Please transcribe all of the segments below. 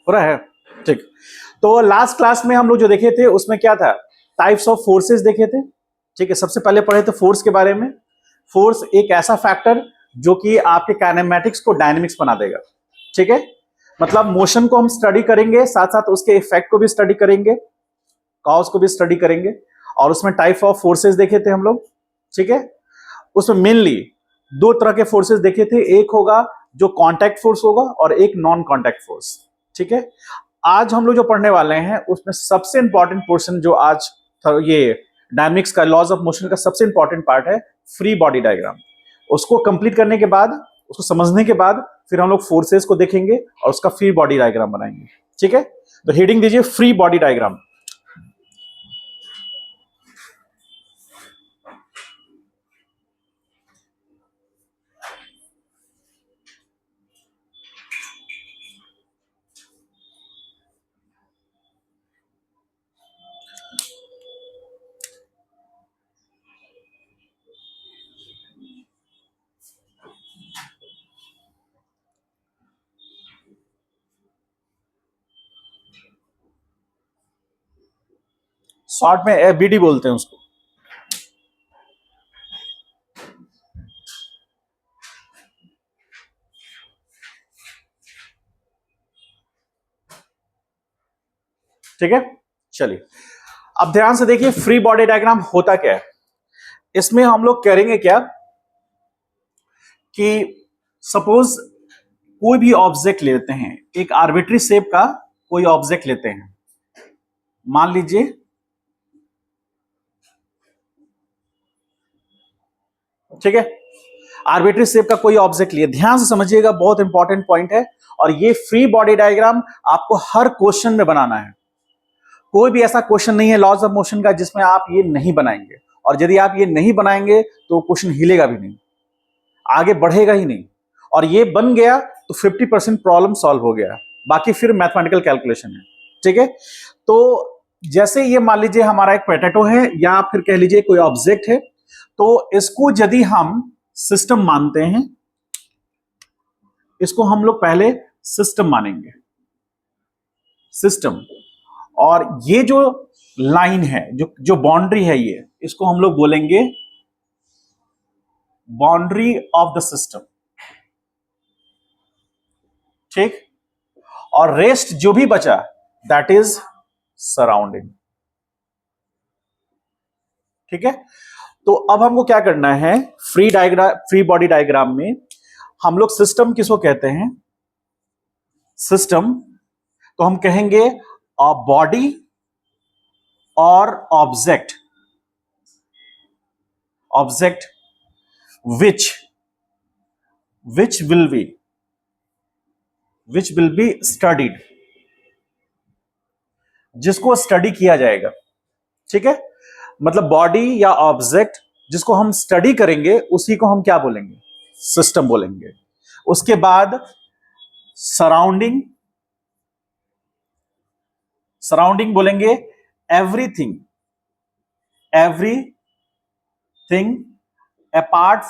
हो रहा है? ठीक। तो लास्ट क्लास में हम लोग जो देखे थे उसमें क्या था, टाइप्स ऑफ फोर्सेस देखे थे। ठीक है, सबसे पहले पढ़े थे फोर्स के बारे में। फोर्स एक ऐसा फैक्टर जो कि आपके काइनेमेटिक्स को डायनेमिक्स बना देगा। ठीक है, मतलब मोशन को हम स्टडी करेंगे, साथ साथ उसके इफेक्ट को भी स्टडी करेंगे, कॉज को भी स्टडी करेंगे। और उसमें टाइप ऑफ फोर्सेस देखे थे हम लोग। ठीक है, उसमें मेनली दो तरह के फोर्सेस देखे थे, एक होगा जो कांटेक्ट फोर्स होगा और एक नॉन कांटेक्ट फोर्स। ठीक है, आज हम लोग जो पढ़ने वाले हैं उसमें सबसे इंपॉर्टेंट पोर्शन जो आज ये डायनेमिक्स का लॉज ऑफ मोशन का सबसे इंपॉर्टेंट पार्ट है फ्री बॉडी डायग्राम। उसको कंप्लीट करने के बाद, उसको समझने के बाद फिर हम लोग फोर्सेस को देखेंगे और उसका फ्री बॉडी डायग्राम बनाएंगे। ठीक है, तो हेडिंग दीजिए फ्री बॉडी डायग्राम। शॉर्ट में एबीडी बोलते हैं उसको। ठीक है, चलिए अब ध्यान से देखिए फ्री बॉडी डायग्राम होता क्या है। इसमें हम लोग करेंगे क्या कि सपोज कोई भी ऑब्जेक्ट लेते हैं, एक आर्बिट्री शेप का कोई ऑब्जेक्ट लेते हैं, मान लीजिए ठीक है, आर्बिट्री शेप का कोई ऑब्जेक्ट लिए, ध्यान से समझिएगा, बहुत इंपॉर्टेंट पॉइंट है। और ये फ्री बॉडी डायग्राम आपको हर क्वेश्चन में बनाना है। कोई भी ऐसा क्वेश्चन नहीं है लॉज ऑफ मोशन का जिसमें आप ये नहीं बनाएंगे, और यदि आप ये नहीं बनाएंगे तो क्वेश्चन हिलेगा भी नहीं, आगे बढ़ेगा ही नहीं। और ये बन गया तो 50% प्रॉब्लम सॉल्व हो गया, बाकी फिर मैथमेटिकल कैलकुलेशन है। ठीक है, तो जैसे ये मान लीजिए हमारा एक पोटैटो है या फिर कह लीजिए कोई ऑब्जेक्ट है, तो इसको यदि हम सिस्टम मानते हैं, इसको हम लोग पहले सिस्टम मानेंगे, सिस्टम। और ये जो लाइन है, जो बाउंड्री है, ये इसको हम लोग बोलेंगे बाउंड्री ऑफ द सिस्टम। ठीक, और रेस्ट जो भी बचा दैट इज सराउंडिंग। ठीक है, तो अब हमको क्या करना है, फ्री बॉडी डायग्राम में हम लोग सिस्टम किसको कहते हैं, सिस्टम तो हम कहेंगे अ बॉडी और object which will be studied, जिसको स्टडी किया जाएगा। ठीक है, मतलब बॉडी या ऑब्जेक्ट जिसको हम स्टडी करेंगे उसी को हम क्या बोलेंगे, सिस्टम बोलेंगे। उसके बाद सराउंडिंग बोलेंगे, everything apart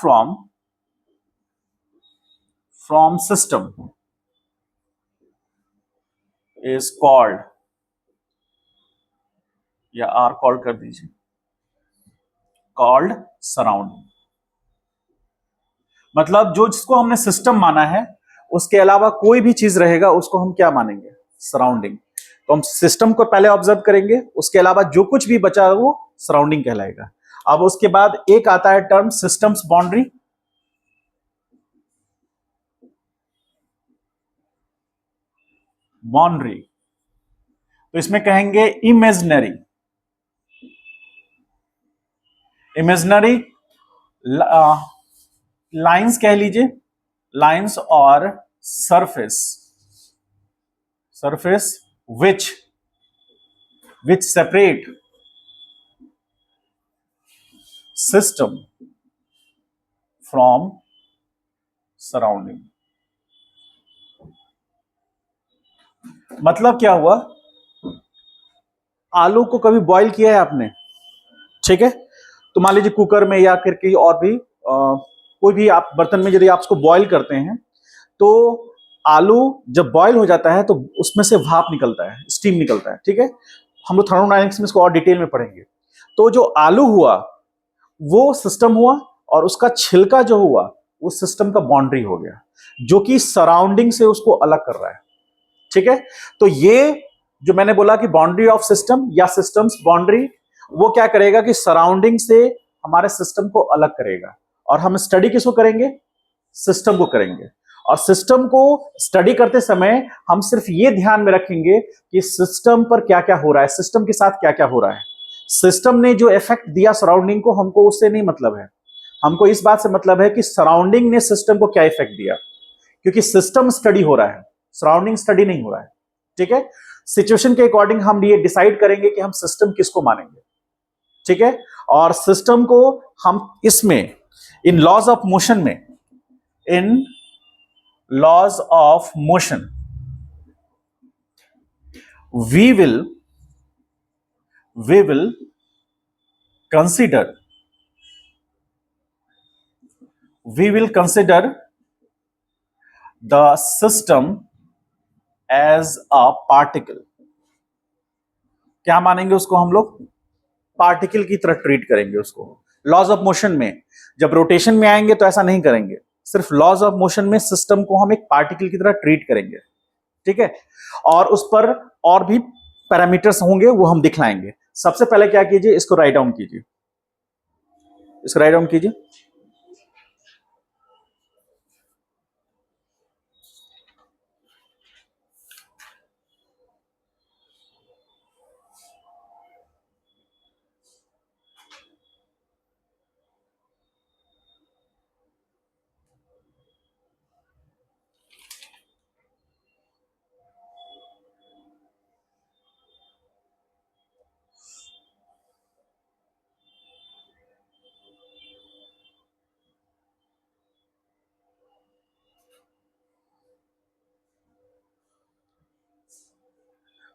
from system is called, या आर कॉल्ड कर दीजिए, कॉल्ड सराउंडिंग। मतलब जो जिसको हमने सिस्टम माना है उसके अलावा कोई भी चीज रहेगा उसको हम क्या मानेंगे, सराउंडिंग। तो हम सिस्टम को पहले ऑब्जर्व करेंगे, उसके अलावा जो कुछ भी बचा वो सराउंडिंग कहलाएगा। अब उसके बाद एक आता है टर्म सिस्टम्स बाउंड्री। तो इसमें कहेंगे इमेजिनरी लाइंस कह लीजिए, लाइंस और surface which separate system from surrounding। मतलब क्या हुआ, आलू को कभी बॉईल किया है आपने, ठीक है, तो मान लीजिए कुकर में या फिर कहीं और भी कोई भी आप बर्तन में यदि आप उसको बॉईल करते हैं तो आलू जब बॉयल हो जाता है तो उसमें से भाप निकलता है, स्टीम निकलता है, ठीक है। हम लोग थर्मोडायनेमिक्स में इसको और डिटेल में पढ़ेंगे। तो जो आलू हुआ वो सिस्टम हुआ, और उसका छिलका जो हुआ उस सिस्टम का बाउंड्री हो गया, जो कि सराउंडिंग से उसको अलग कर रहा है, ठीक है। तो ये जो मैंने बोला कि बाउंड्री ऑफ सिस्टम या सिस्टम्स बाउंड्री, वो क्या करेगा कि सराउंडिंग से हमारे सिस्टम को अलग करेगा। और हम स्टडी किसको करेंगे? सिस्टम को करेंगे। और सिस्टम को स्टडी करते समय हम सिर्फ ये ध्यान में रखेंगे कि सिस्टम पर क्या क्या हो रहा है, सिस्टम के साथ क्या क्या हो रहा है। सिस्टम ने जो इफेक्ट दिया सराउंडिंग को, हमको उससे नहीं मतलब है, हमको इस बात से मतलब है कि सराउंडिंग ने सिस्टम को क्या इफेक्ट दिया, क्योंकि सिस्टम स्टडी हो रहा है, सराउंडिंग स्टडी नहीं हो रहा है, ठीक है। सिचुएशन के अकॉर्डिंग हम ये डिसाइड करेंगे कि हम सिस्टम किसको मानेंगे, ठीक है। और सिस्टम को हम इसमें इन लॉज ऑफ मोशन में, in laws of motion we will consider we will consider the system as a particle। क्या मानेंगे उसको हम लोग? पार्टिकल की तरह ट्रीट करेंगे उसको। लॉज ऑफ मोशन में जब रोटेशन में आएंगे तो ऐसा नहीं करेंगे, सिर्फ लॉज ऑफ मोशन में सिस्टम को हम एक पार्टिकल की तरह ट्रीट करेंगे, ठीक है। और उस पर और भी पैरामीटर्स होंगे, वो हम दिखलाएंगे। सबसे पहले क्या कीजिए, इसको राइट डाउन कीजिए, इसको राइट डाउन कीजिए।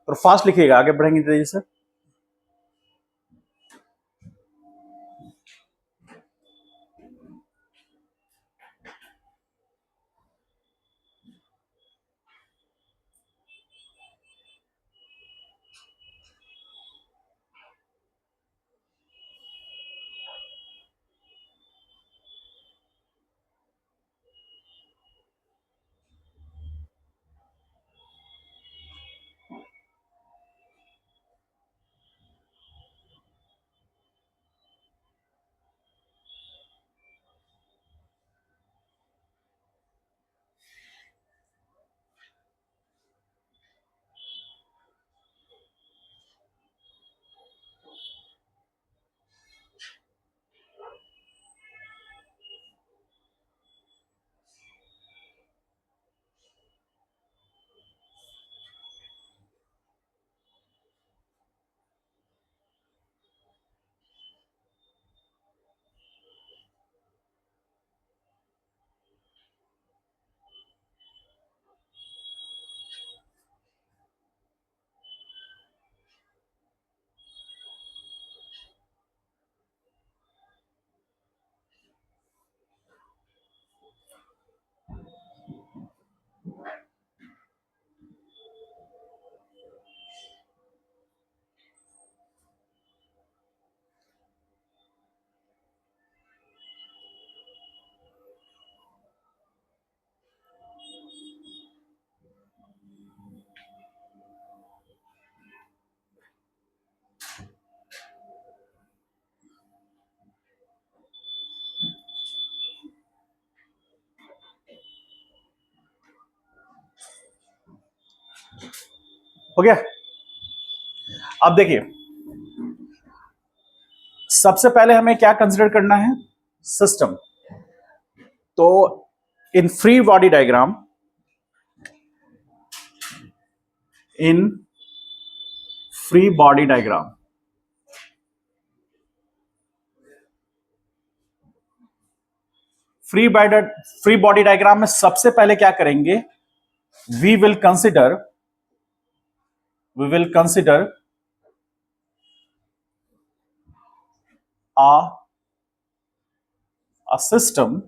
और फास्ट लिखिएगा, आगे बढ़ेंगे तेजी से। हो गया? अब देखिए, सबसे पहले हमें क्या कंसिडर करना है? सिस्टम। तो in free body diagram, in free body diagram, free body diagram में सबसे पहले क्या करेंगे? We will consider a system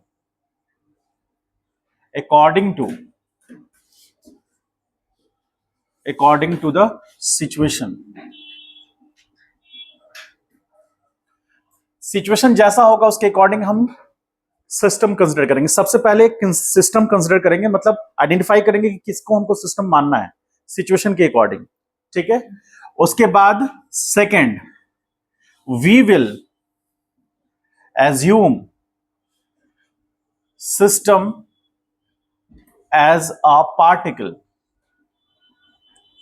according to according to the situation. Situation जैसा होगा उसके अकॉर्डिंग हम सिस्टम कंसिडर करेंगे। सबसे पहले सिस्टम कंसिडर करेंगे, मतलब आइडेंटिफाई करेंगे कि किसको हमको सिस्टम मानना है सिचुएशन के अकॉर्डिंग, ठीक है। उसके बाद second, we will assume system as a particle,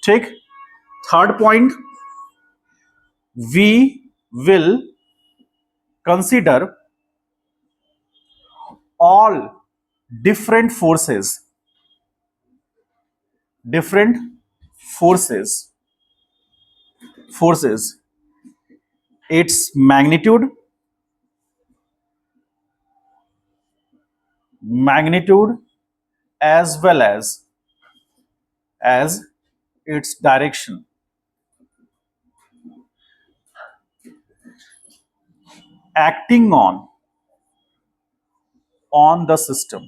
ठीक। Third point, we will consider all different forces its magnitude as well as its direction, acting on the system।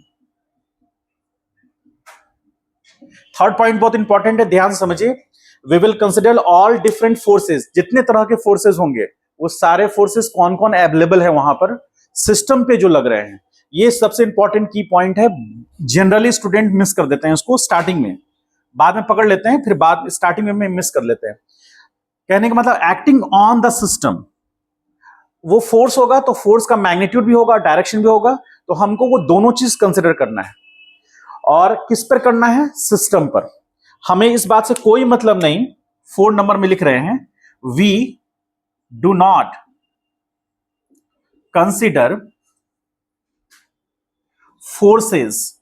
Third point बहुत important है, ध्यान से समझिए। We will consider all different forces, जितने तरह के forces होंगे वो सारे फोर्सेस कौन कौन अवेलेबल है वहां पर सिस्टम पे जो लग रहे हैं। ये सबसे इंपॉर्टेंट की पॉइंट है। जनरली स्टूडेंट मिस कर देते हैं उसको स्टार्टिंग में, बाद में पकड़ लेते हैं, फिर बाद स्टार्टिंग में मिस कर लेते हैं। कहने का मतलब एक्टिंग ऑन द सिस्टम, वो फोर्स होगा तो फोर्स का मैग्नीट्यूड भी होगा, डायरेक्शन भी होगा, तो हमको वो दोनों चीज कंसिडर करना है। और किस पर करना है? सिस्टम पर। हमें इस बात से कोई मतलब नहीं, 4 नंबर में लिख रहे हैं, we do not consider forces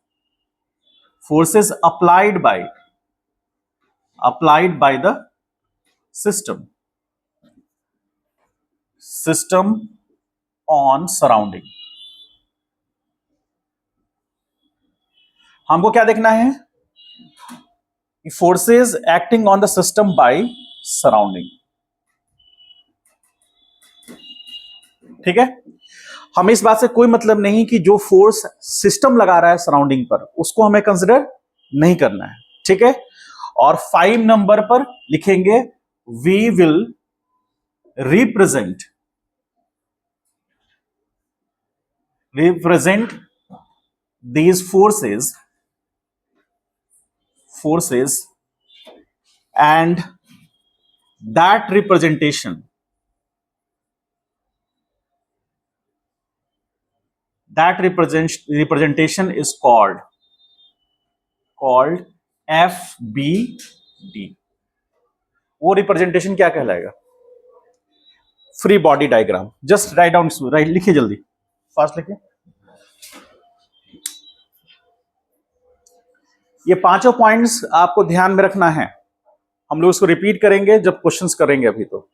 applied by the system on surrounding. हमको क्या देखना है? Forces acting on the system by surrounding, ठीक है। हमें इस बात से कोई मतलब नहीं कि जो फोर्स सिस्टम लगा रहा है सराउंडिंग पर उसको हमें कंसिडर नहीं करना है, ठीक है। और 5 नंबर पर लिखेंगे, we will represent these forces and that representation is called FBD। वो रिप्रेजेंटेशन क्या कहलाएगा? Free body diagram. Just write down, write लिखिए, जल्दी फास्ट लिखिए। ये पांचों पॉइंट्स आपको ध्यान में रखना है। हम लोग इसको रिपीट करेंगे जब क्वेश्चंस करेंगे अभी। तो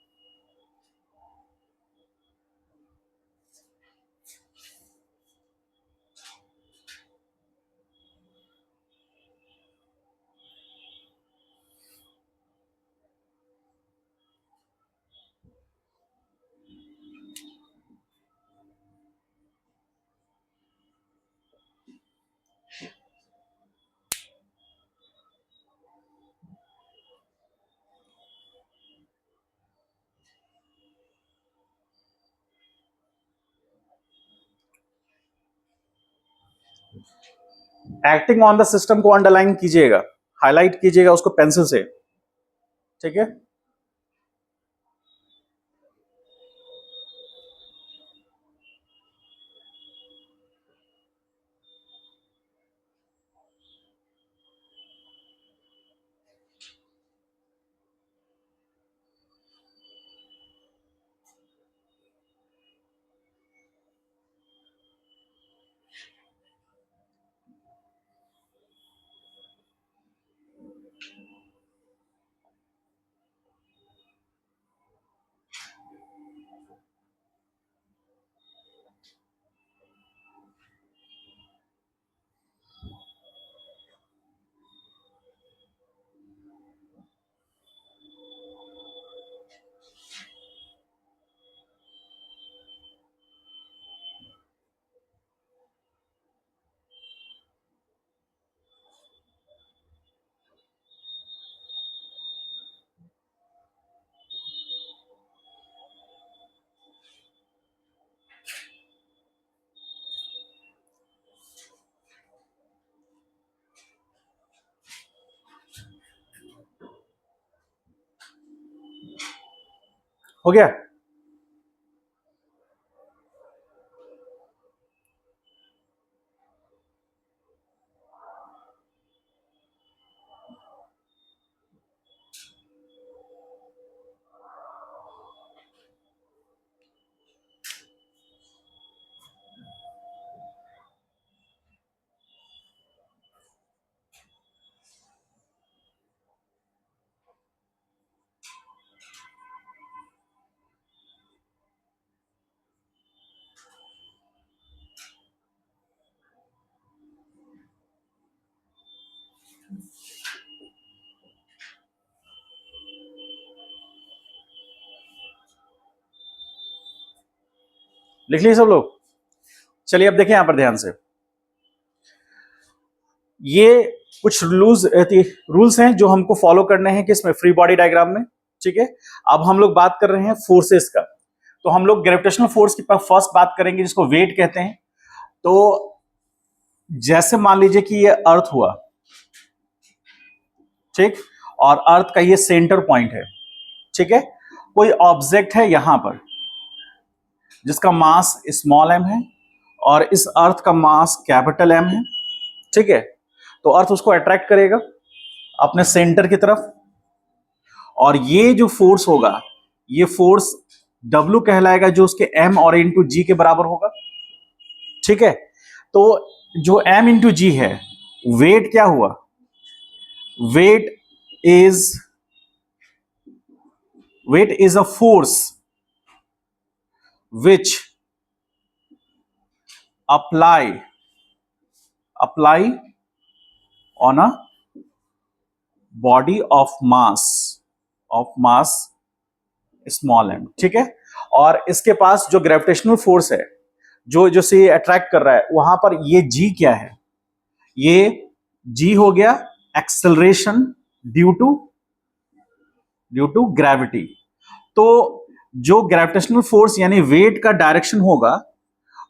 एक्टिंग ऑन द सिस्टम को अंडरलाइन कीजिएगा, हाईलाइट कीजिएगा उसको पेंसिल से, ठीक है। हो गया? लिख लिए सब लोग? चलिए अब देखें यहां पर ध्यान से, ये कुछ रूल्स हैं जो हमको फॉलो करने हैं किसमें, फ्री बॉडी डायग्राम में। ठीक है, अब हम लोग बात कर रहे हैं फोर्सेस का। तो हम लोग ग्रेविटेशनल फोर्स की फर्स्ट बात करेंगे जिसको वेट कहते हैं। तो जैसे मान लीजिए कि ये अर्थ हुआ, ठीक, और अर्थ का ये सेंटर पॉइंट है। ठीक है, कोई ऑब्जेक्ट है यहां पर जिसका मास स्मॉल m है और इस अर्थ का मास कैपिटल M है। ठीक है, तो अर्थ उसको अट्रैक्ट करेगा अपने सेंटर की तरफ, और ये जो फोर्स होगा ये फोर्स W कहलाएगा, जो उसके M और इंटू G के बराबर होगा। ठीक है, तो जो M इंटू G है, वेट क्या हुआ, weight is a force which apply on a body of mass small m। ठीक है, और इसके पास जो ग्रेविटेशनल फोर्स है जो से अट्रैक्ट कर रहा है, वहां पर ये g क्या है, ये g हो गया एक्सेलरेशन ड्यू टू ग्रेविटी। तो जो ग्रेविटेशनल फोर्स यानी वेट का डायरेक्शन होगा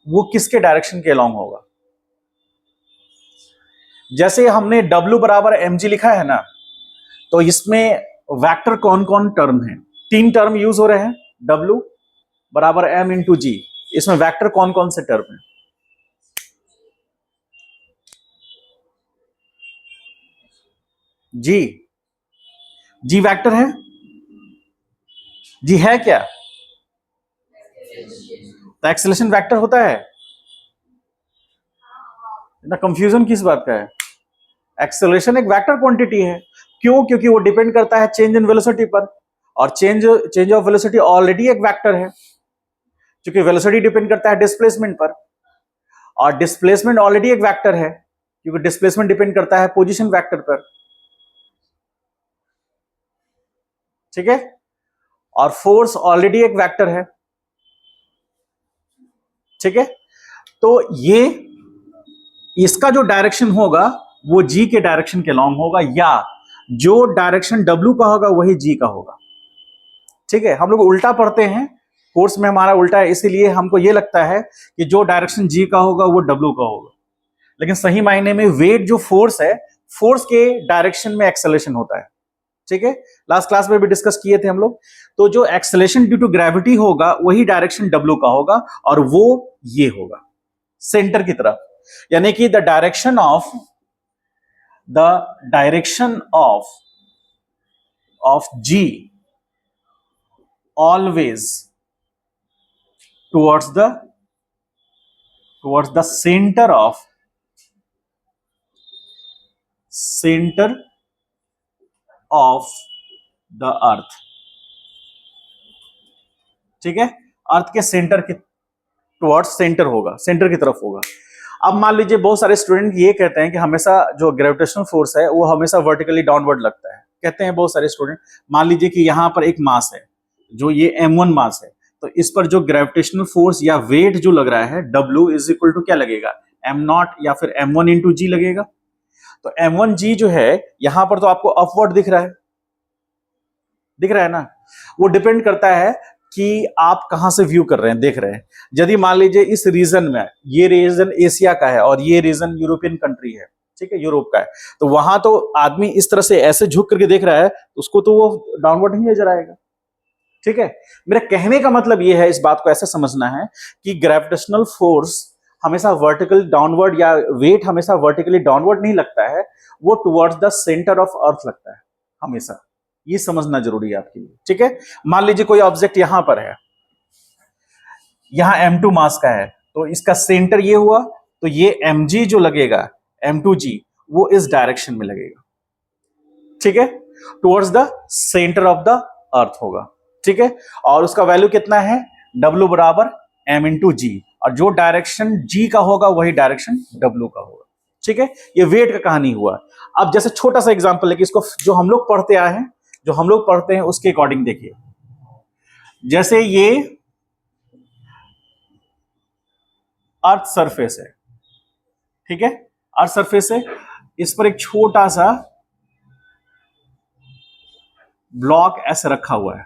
वो किसके डायरेक्शन के अलोंग होगा। जैसे हमने W बराबर mg लिखा है ना, तो इसमें वेक्टर कौन कौन टर्म है, 3 टर्म यूज हो रहे हैं, W बराबर m इंटू जी। इसमें वेक्टर कौन कौन से टर्म है, जी वेक्टर है, जी है क्या, तो एक्सेलरेशन वेक्टर होता है ना। कंफ्यूजन किस बात का है, एक्सेलरेशन एक वेक्टर क्वांटिटी है। क्यों? क्योंकि वो डिपेंड करता है चेंज इन वेलोसिटी पर, और चेंज ऑफ वेलोसिटी ऑलरेडी एक वेक्टर है, क्योंकि वेलोसिटी डिपेंड करता है डिस्प्लेसमेंट पर, और डिस्प्लेसमेंट ऑलरेडी एक वेक्टर है क्योंकि डिस्प्लेसमेंट डिपेंड करता है पोजीशन वेक्टर पर। ठीक है, और फोर्स ऑलरेडी एक वेक्टर है। ठीक है, तो ये इसका जो डायरेक्शन होगा वो जी के डायरेक्शन के लॉन्ग होगा, या जो डायरेक्शन डब्ल्यू का होगा वही जी का होगा। ठीक है, हम लोग उल्टा पढ़ते हैं, कोर्स में हमारा उल्टा है, इसीलिए हमको ये लगता है कि जो डायरेक्शन जी का होगा वो डब्ल्यू का होगा, लेकिन सही मायने में वेट जो फोर्स है, फोर्स के डायरेक्शन में एक्सेलरेशन होता है। ठीक है, लास्ट क्लास में भी डिस्कस किए थे हम लोग। तो जो एक्सेलरेशन ड्यू टू ग्रेविटी होगा वही डायरेक्शन डब्ल्यू का होगा, और वो ये होगा सेंटर की तरफ, यानी कि the direction of g always towards the centre of the earth. ठीक है, अर्थ के सेंटर के टुवर्ड्स सेंटर होगा, सेंटर की तरफ होगा। अब मान लीजिए बहुत सारे स्टूडेंट ये कहते हैं कि हमेशा जो ग्रेविटेशनल फोर्स है वो हमेशा वर्टिकली डाउनवर्ड लगता है, कहते हैं बहुत सारे स्टूडेंट। मान लीजिए कि यहां पर एक मास है, जो ये m1 मास है, तो इस पर जो ग्रेविटेशनल फोर्स या वेट जो लग रहा है W इज इक्वल टू क्या लगेगा, m0 या फिर m1 इंटू जी लगेगा। तो m1g जो है यहां पर तो आपको अपवर्ड दिख रहा है ना, वो डिपेंड करता है कि आप कहां से व्यू कर रहे हैं, देख रहे हैं। यदि मान लीजिए इस रीजन में, ये रीजन एशिया का है और ये रीजन यूरोपियन कंट्री है, ठीक है, यूरोप का है, तो वहां तो आदमी इस तरह से ऐसे झुक करके देख रहा है, उसको तो वो डाउनवर्ड ही नजर आएगा। ठीक है, मेरा कहने का मतलब ये है, इस बात को ऐसे समझना है कि ग्रेविटेशनल फोर्स हमेशा वर्टिकल डाउनवर्ड या वेट हमेशा वर्टिकली डाउनवर्ड नहीं लगता है, वो towards the centre of earth लगता है हमेशा। ये समझना जरूरी है आपके लिए। ठीक है, मान लीजिए कोई ऑब्जेक्ट यहां पर है, यहां m2 मास का है, तो इसका सेंटर ये हुआ, तो ये mg जो लगेगा m2g वो इस डायरेक्शन में लगेगा। ठीक है, towards the centre of the अर्थ होगा। ठीक है, और उसका वैल्यू कितना है, W बराबर m इंटू जी, और जो डायरेक्शन g का होगा वही डायरेक्शन W का होगा। ठीक है, ये वेट का कहानी हुआ। अब जैसे छोटा सा एग्जांपल है कि इसको जो हम लोग पढ़ते आए हैं, जो हम लोग पढ़ते हैं उसके अकॉर्डिंग देखिए। जैसे ये अर्थ सरफेस है, ठीक है, अर्थ सरफेस है, इस पर एक छोटा सा ब्लॉक ऐसे रखा हुआ है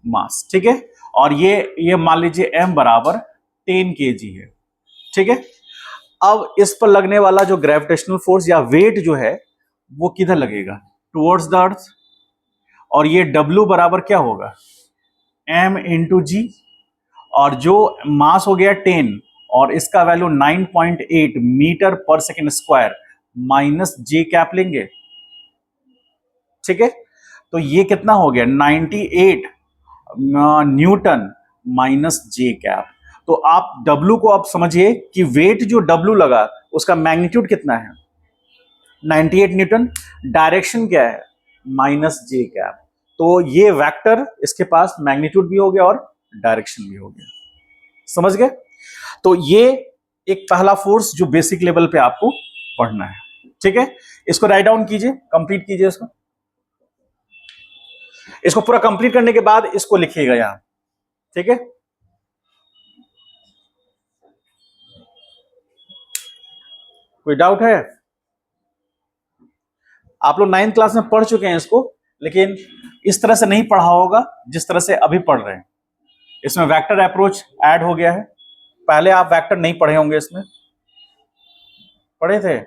मास। ठीक है, और ये मान लीजिए m बराबर 10 kg है। ठीक है, अब इस पर लगने वाला जो ग्रेविटेशनल फोर्स या वेट जो है वो किधर लगेगा, टुवर्ड्स द अर्थ, और ये W बराबर क्या होगा, m इंटू जी, और जो मास हो गया 10 और इसका वैल्यू 9.8 मीटर पर सेकेंड स्क्वायर माइनस जे कैप लेंगे। ठीक है, तो ये कितना हो गया, 98 न्यूटन माइनस जे कैप। तो आप W को आप समझिए कि वेट जो W लगा उसका मैग्नीट्यूड कितना है, 98 न्यूटन, डायरेक्शन क्या है, माइनस जे कैप। तो ये वेक्टर इसके पास मैग्नीट्यूड भी हो गया और डायरेक्शन भी हो गया। समझ गए? तो ये एक पहला फोर्स जो बेसिक लेवल पे आपको पढ़ना है। ठीक है, इसको राइट डाउन कीजिए, कंप्लीट कीजिए इसको। इसको पूरा कंप्लीट करने के बाद इसको लिखिएगा यहां। ठीक है, कोई डाउट है? आप लोग 9th क्लास में पढ़ चुके हैं इसको, लेकिन इस तरह से नहीं पढ़ा होगा जिस तरह से अभी पढ़ रहे हैं। इसमें वेक्टर अप्रोच ऐड हो गया है। पहले आप वेक्टर नहीं पढ़े होंगे, इसमें पढ़े थे?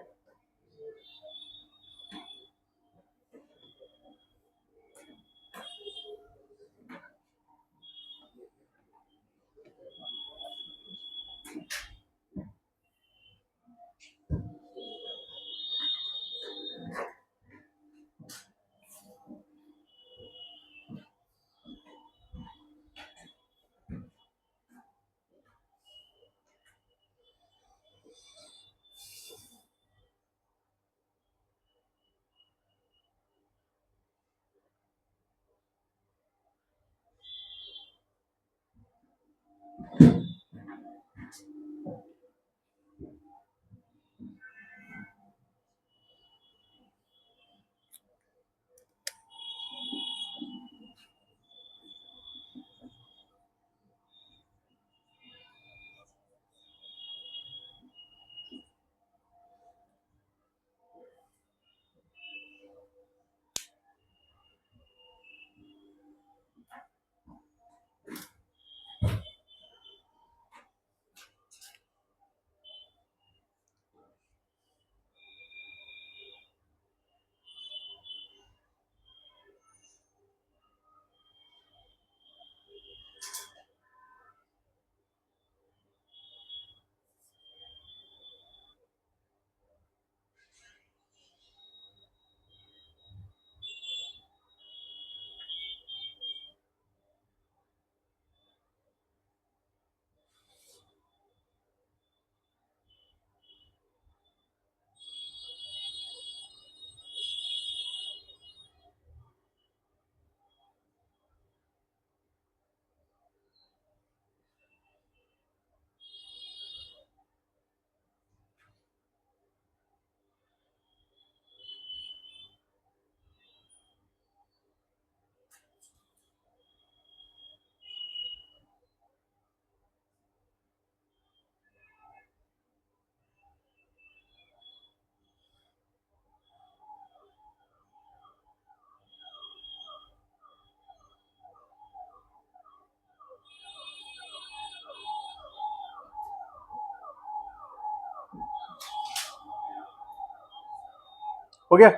हो गया?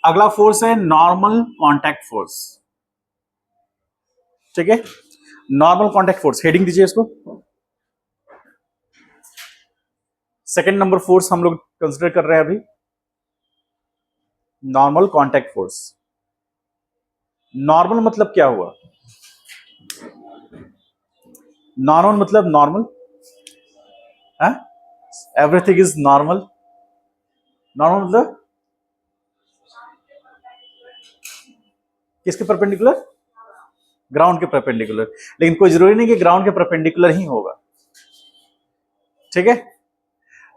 अगला फोर्स है नॉर्मल कांटेक्ट फोर्स। ठीक है, नॉर्मल कांटेक्ट फोर्स, हेडिंग दीजिए इसको। सेकंड नंबर फोर्स हम लोग कंसिडर कर रहे हैं अभी, नॉर्मल कांटेक्ट फोर्स। नॉर्मल मतलब क्या हुआ? नॉर्मल मतलब normal, everything is normal. Normal मतलब किसके परपेंडिकुलर? ग्राउंड के परपेंडिकुलर। लेकिन कोई जरूरी नहीं कि ग्राउंड के परपेंडिकुलर ही होगा। ठीक है,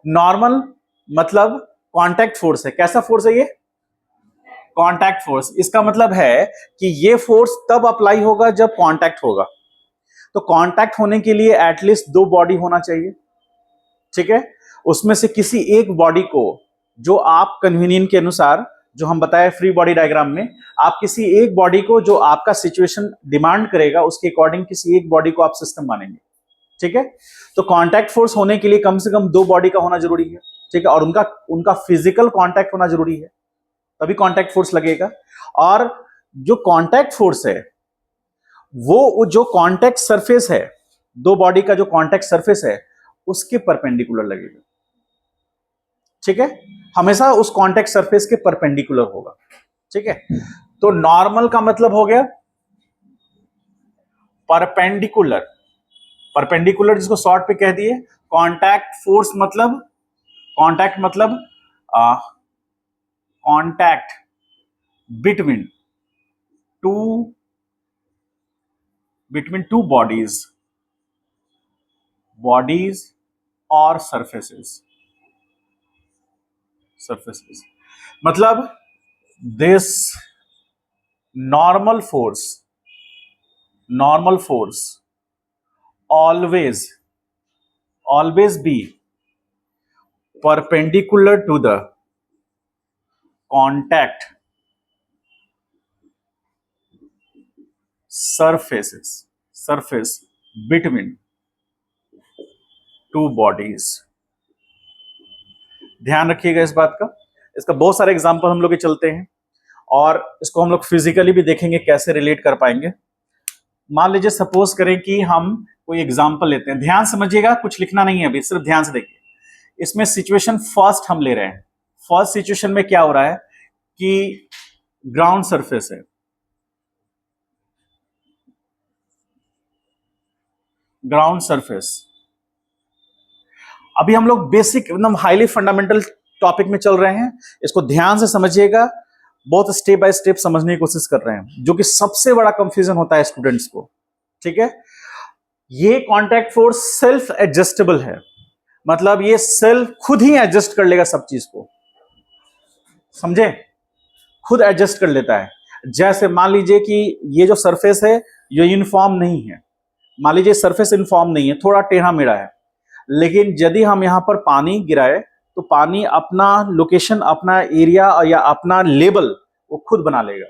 नॉर्मल मतलब कांटेक्ट फोर्स है। कैसा फोर्स है ये? Contact force. इसका मतलब है कि ये फोर्स तब अप्लाई होगा जब कांटेक्ट होगा। तो कांटेक्ट होने के लिए एटलीस्ट दो बॉडी होना चाहिए। ठीक है, उसमें से किसी एक बॉडी को, जो आप कन्वीनियंट के अनुसार, जो हम बताए फ्री बॉडी डायग्राम में, आप किसी एक बॉडी को जो आपका सिचुएशन डिमांड करेगा उसके अकॉर्डिंग किसी एक बॉडी को आप सिस्टम मानेंगे। ठीक है, तो कांटेक्ट फोर्स होने के लिए कम से कम दो बॉडी का होना जरूरी है। ठीक है, और उनका फिजिकल कांटेक्ट होना जरूरी है, तभी कांटेक्ट फोर्स लगेगा। और जो कांटेक्ट फोर्स है वो जो कांटेक्ट सरफेस है, दो बॉडी का जो कांटेक्ट सरफेस है उसके परपेंडिकुलर लगेगा। ठीक है, हमेशा उस कांटेक्ट सरफेस के परपेंडिकुलर होगा। ठीक है, तो नॉर्मल का मतलब हो गया परपेंडिकुलर। परपेंडिकुलर जिसको शॉर्ट पे कह दिए। कांटेक्ट फोर्स मतलब, कांटेक्ट मतलब कांटेक्ट बिटवीन टू बॉडीज और सरफेसेस। मतलब this normal force always be perpendicular to the contact surface between two bodies। ध्यान रखिएगा इस बात का। इसका बहुत सारे एग्जांपल हम लोग के चलते हैं और इसको हम लोग फिजिकली भी देखेंगे कैसे रिलेट कर पाएंगे। मान लीजिए सपोज करें कि हम कोई एग्जांपल लेते हैं, ध्यान समझिएगा, कुछ लिखना नहीं है अभी, सिर्फ ध्यान से देखिए। इसमें सिचुएशन फर्स्ट हम ले रहे हैं। फर्स्ट सिचुएशन में क्या हो रहा है कि ग्राउंड सरफेस है, ग्राउंड सरफेस। अभी हम लोग बेसिक एकदम हाईली फंडामेंटल टॉपिक में चल रहे हैं, इसको ध्यान से समझिएगा। बहुत स्टेप बाय स्टेप समझने की कोशिश कर रहे हैं, जो कि सबसे बड़ा कंफ्यूजन होता है स्टूडेंट्स को। ठीक है, ये कांटेक्ट फोर्स सेल्फ एडजस्टेबल है, मतलब ये सेल्फ खुद ही एडजस्ट कर लेगा सब चीज को। समझे? खुद एडजस्ट कर लेता है। जैसे मान लीजिए कि ये जो सरफेस है ये यूनिफॉर्म नहीं है, मान लीजिए सरफेस यूनिफॉर्म नहीं है, थोड़ा टेढ़ा मेढ़ा है, लेकिन यदि हम यहां पर पानी गिराए तो पानी अपना लोकेशन, अपना एरिया या अपना लेवल वो खुद बना लेगा।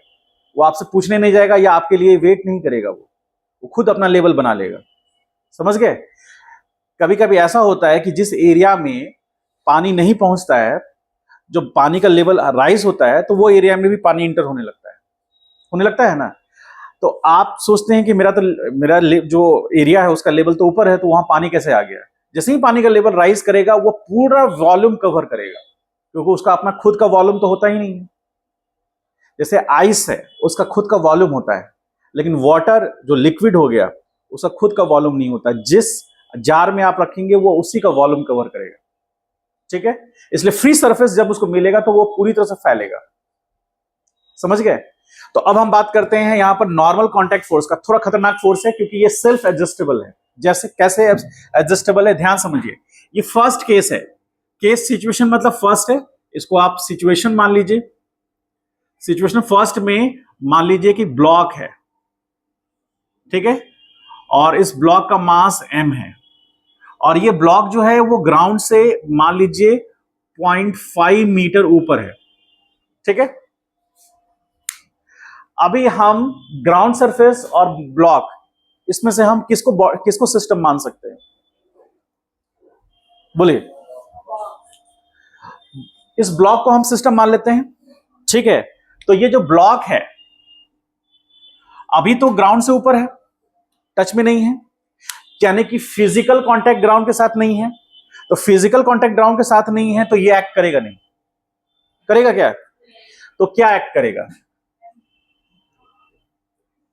वो आपसे पूछने नहीं जाएगा या आपके लिए वेट नहीं करेगा, वो खुद अपना लेवल बना लेगा। समझ गए? कभी कभी ऐसा होता है कि जिस एरिया में पानी नहीं पहुंचता है, जो पानी का लेवल राइज होता है, तो वो एरिया में भी पानी इंटर होने लगता है ना। तो आप सोचते हैं कि मेरा जो एरिया है उसका लेवल तो ऊपर है, तो वहां पानी कैसे आ गया? जैसे ही पानी का लेवल राइज करेगा वो पूरा वॉल्यूम कवर करेगा, क्योंकि उसका अपना खुद का वॉल्यूम तो होता ही नहीं है। जैसे आइस है, उसका खुद का वॉल्यूम होता है, लेकिन वाटर जो लिक्विड हो गया उसका खुद का वॉल्यूम नहीं होता। जिस जार में आप रखेंगे वो उसी का वॉल्यूम कवर करेगा। ठीक है, इसलिए फ्री सरफेस जब उसको मिलेगा तो वो पूरी तरह से फैलेगा। समझ गए? तो अब हम बात करते हैं यहां पर नॉर्मल कांटेक्ट फोर्स का। थोड़ा खतरनाक फोर्स है क्योंकि ये सेल्फ एडजस्टेबल है। जैसे कैसे एडजस्टेबल है, ध्यान समझिए। ये फर्स्ट केस है, केस सिचुएशन मतलब फर्स्ट है, इसको आप सिचुएशन मान लीजिए। सिचुएशन फर्स्ट में मान लीजिए कि ब्लॉक है, ठीक है, और इस ब्लॉक का मास m है, और ये ब्लॉक जो है वो ग्राउंड से मान लीजिए 0.5 मीटर ऊपर है। ठीक है, अभी हम ग्राउंड सरफेस और ब्लॉक, इसमें से हम किसको सिस्टम मान सकते हैं? बोलिए। इस ब्लॉक को हम सिस्टम मान लेते हैं। ठीक है, तो ये जो ब्लॉक है अभी तो ग्राउंड से ऊपर है, टच में नहीं है, यानी कि फिजिकल कांटेक्ट ग्राउंड के साथ नहीं है। तो फिजिकल कांटेक्ट ग्राउंड के साथ नहीं है तो ये एक्ट करेगा नहीं, करेगा क्या? तो क्या एक्ट करेगा?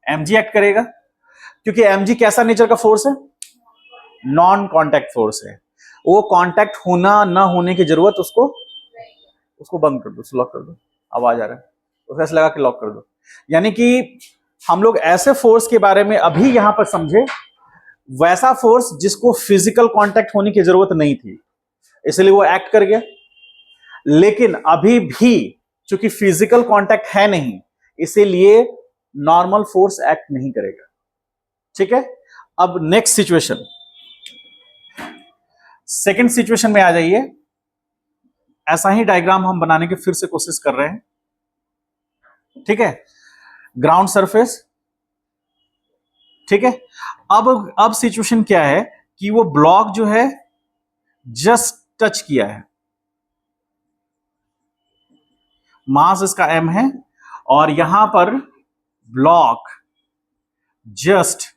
mg एक्ट करेगा, क्योंकि mg कैसा नेचर का फोर्स है? नॉन कांटेक्ट फोर्स है। वो कांटेक्ट होना ना होने की जरूरत, उसको बंद कर दो, लॉक कर दो, आवाज आ रहा है, उसको ऐसे लगा के लॉक कर दो। यानी कि हम लोग ऐसे फोर्स के बारे में अभी यहां पर समझे, वैसा फोर्स जिसको फिजिकल कांटेक्ट होने की जरूरत नहीं थी, इसलिए वो एक्ट कर गया। लेकिन अभी भी चूंकि फिजिकल कांटेक्ट है नहीं, इसीलिए नॉर्मल फोर्स एक्ट नहीं करेगा। ठीक है, अब नेक्स्ट सिचुएशन, सेकेंड सिचुएशन में आ जाइए। ऐसा ही डायग्राम हम बनाने की फिर से कोशिश कर रहे हैं। ठीक है, ग्राउंड सरफेस। ठीक है, अब सिचुएशन क्या है कि वो ब्लॉक जो है जस्ट टच किया है, मास इसका m है, और यहां पर block just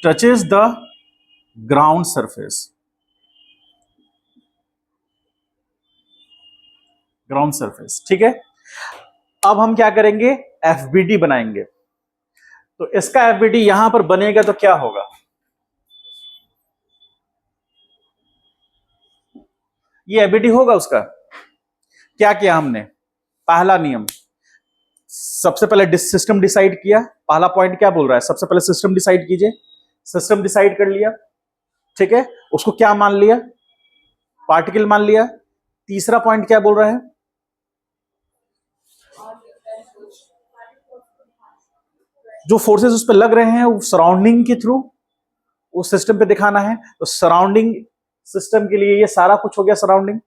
touches the ground surface, ground surface. ठीक है, अब हम क्या करेंगे? एफबीडी बनाएंगे। तो इसका एफबीडी यहां पर बनेगा तो क्या होगा? ये एफबीडी होगा उसका। क्या किया हमने? पहला नियम, सबसे पहले सिस्टम डिसाइड किया। पहला पॉइंट क्या बोल रहा है? सबसे पहले सिस्टम डिसाइड कीजिए। सिस्टम डिसाइड कर लिया, ठीक है, उसको क्या मान लिया? पार्टिकल मान लिया। तीसरा पॉइंट क्या बोल रहा है? जो फोर्सेस उस पर लग रहे हैं वो सराउंडिंग के थ्रू उस सिस्टम पे दिखाना है। तो सराउंडिंग सिस्टम के लिए ये सारा कुछ हो गया, सराउंडिंग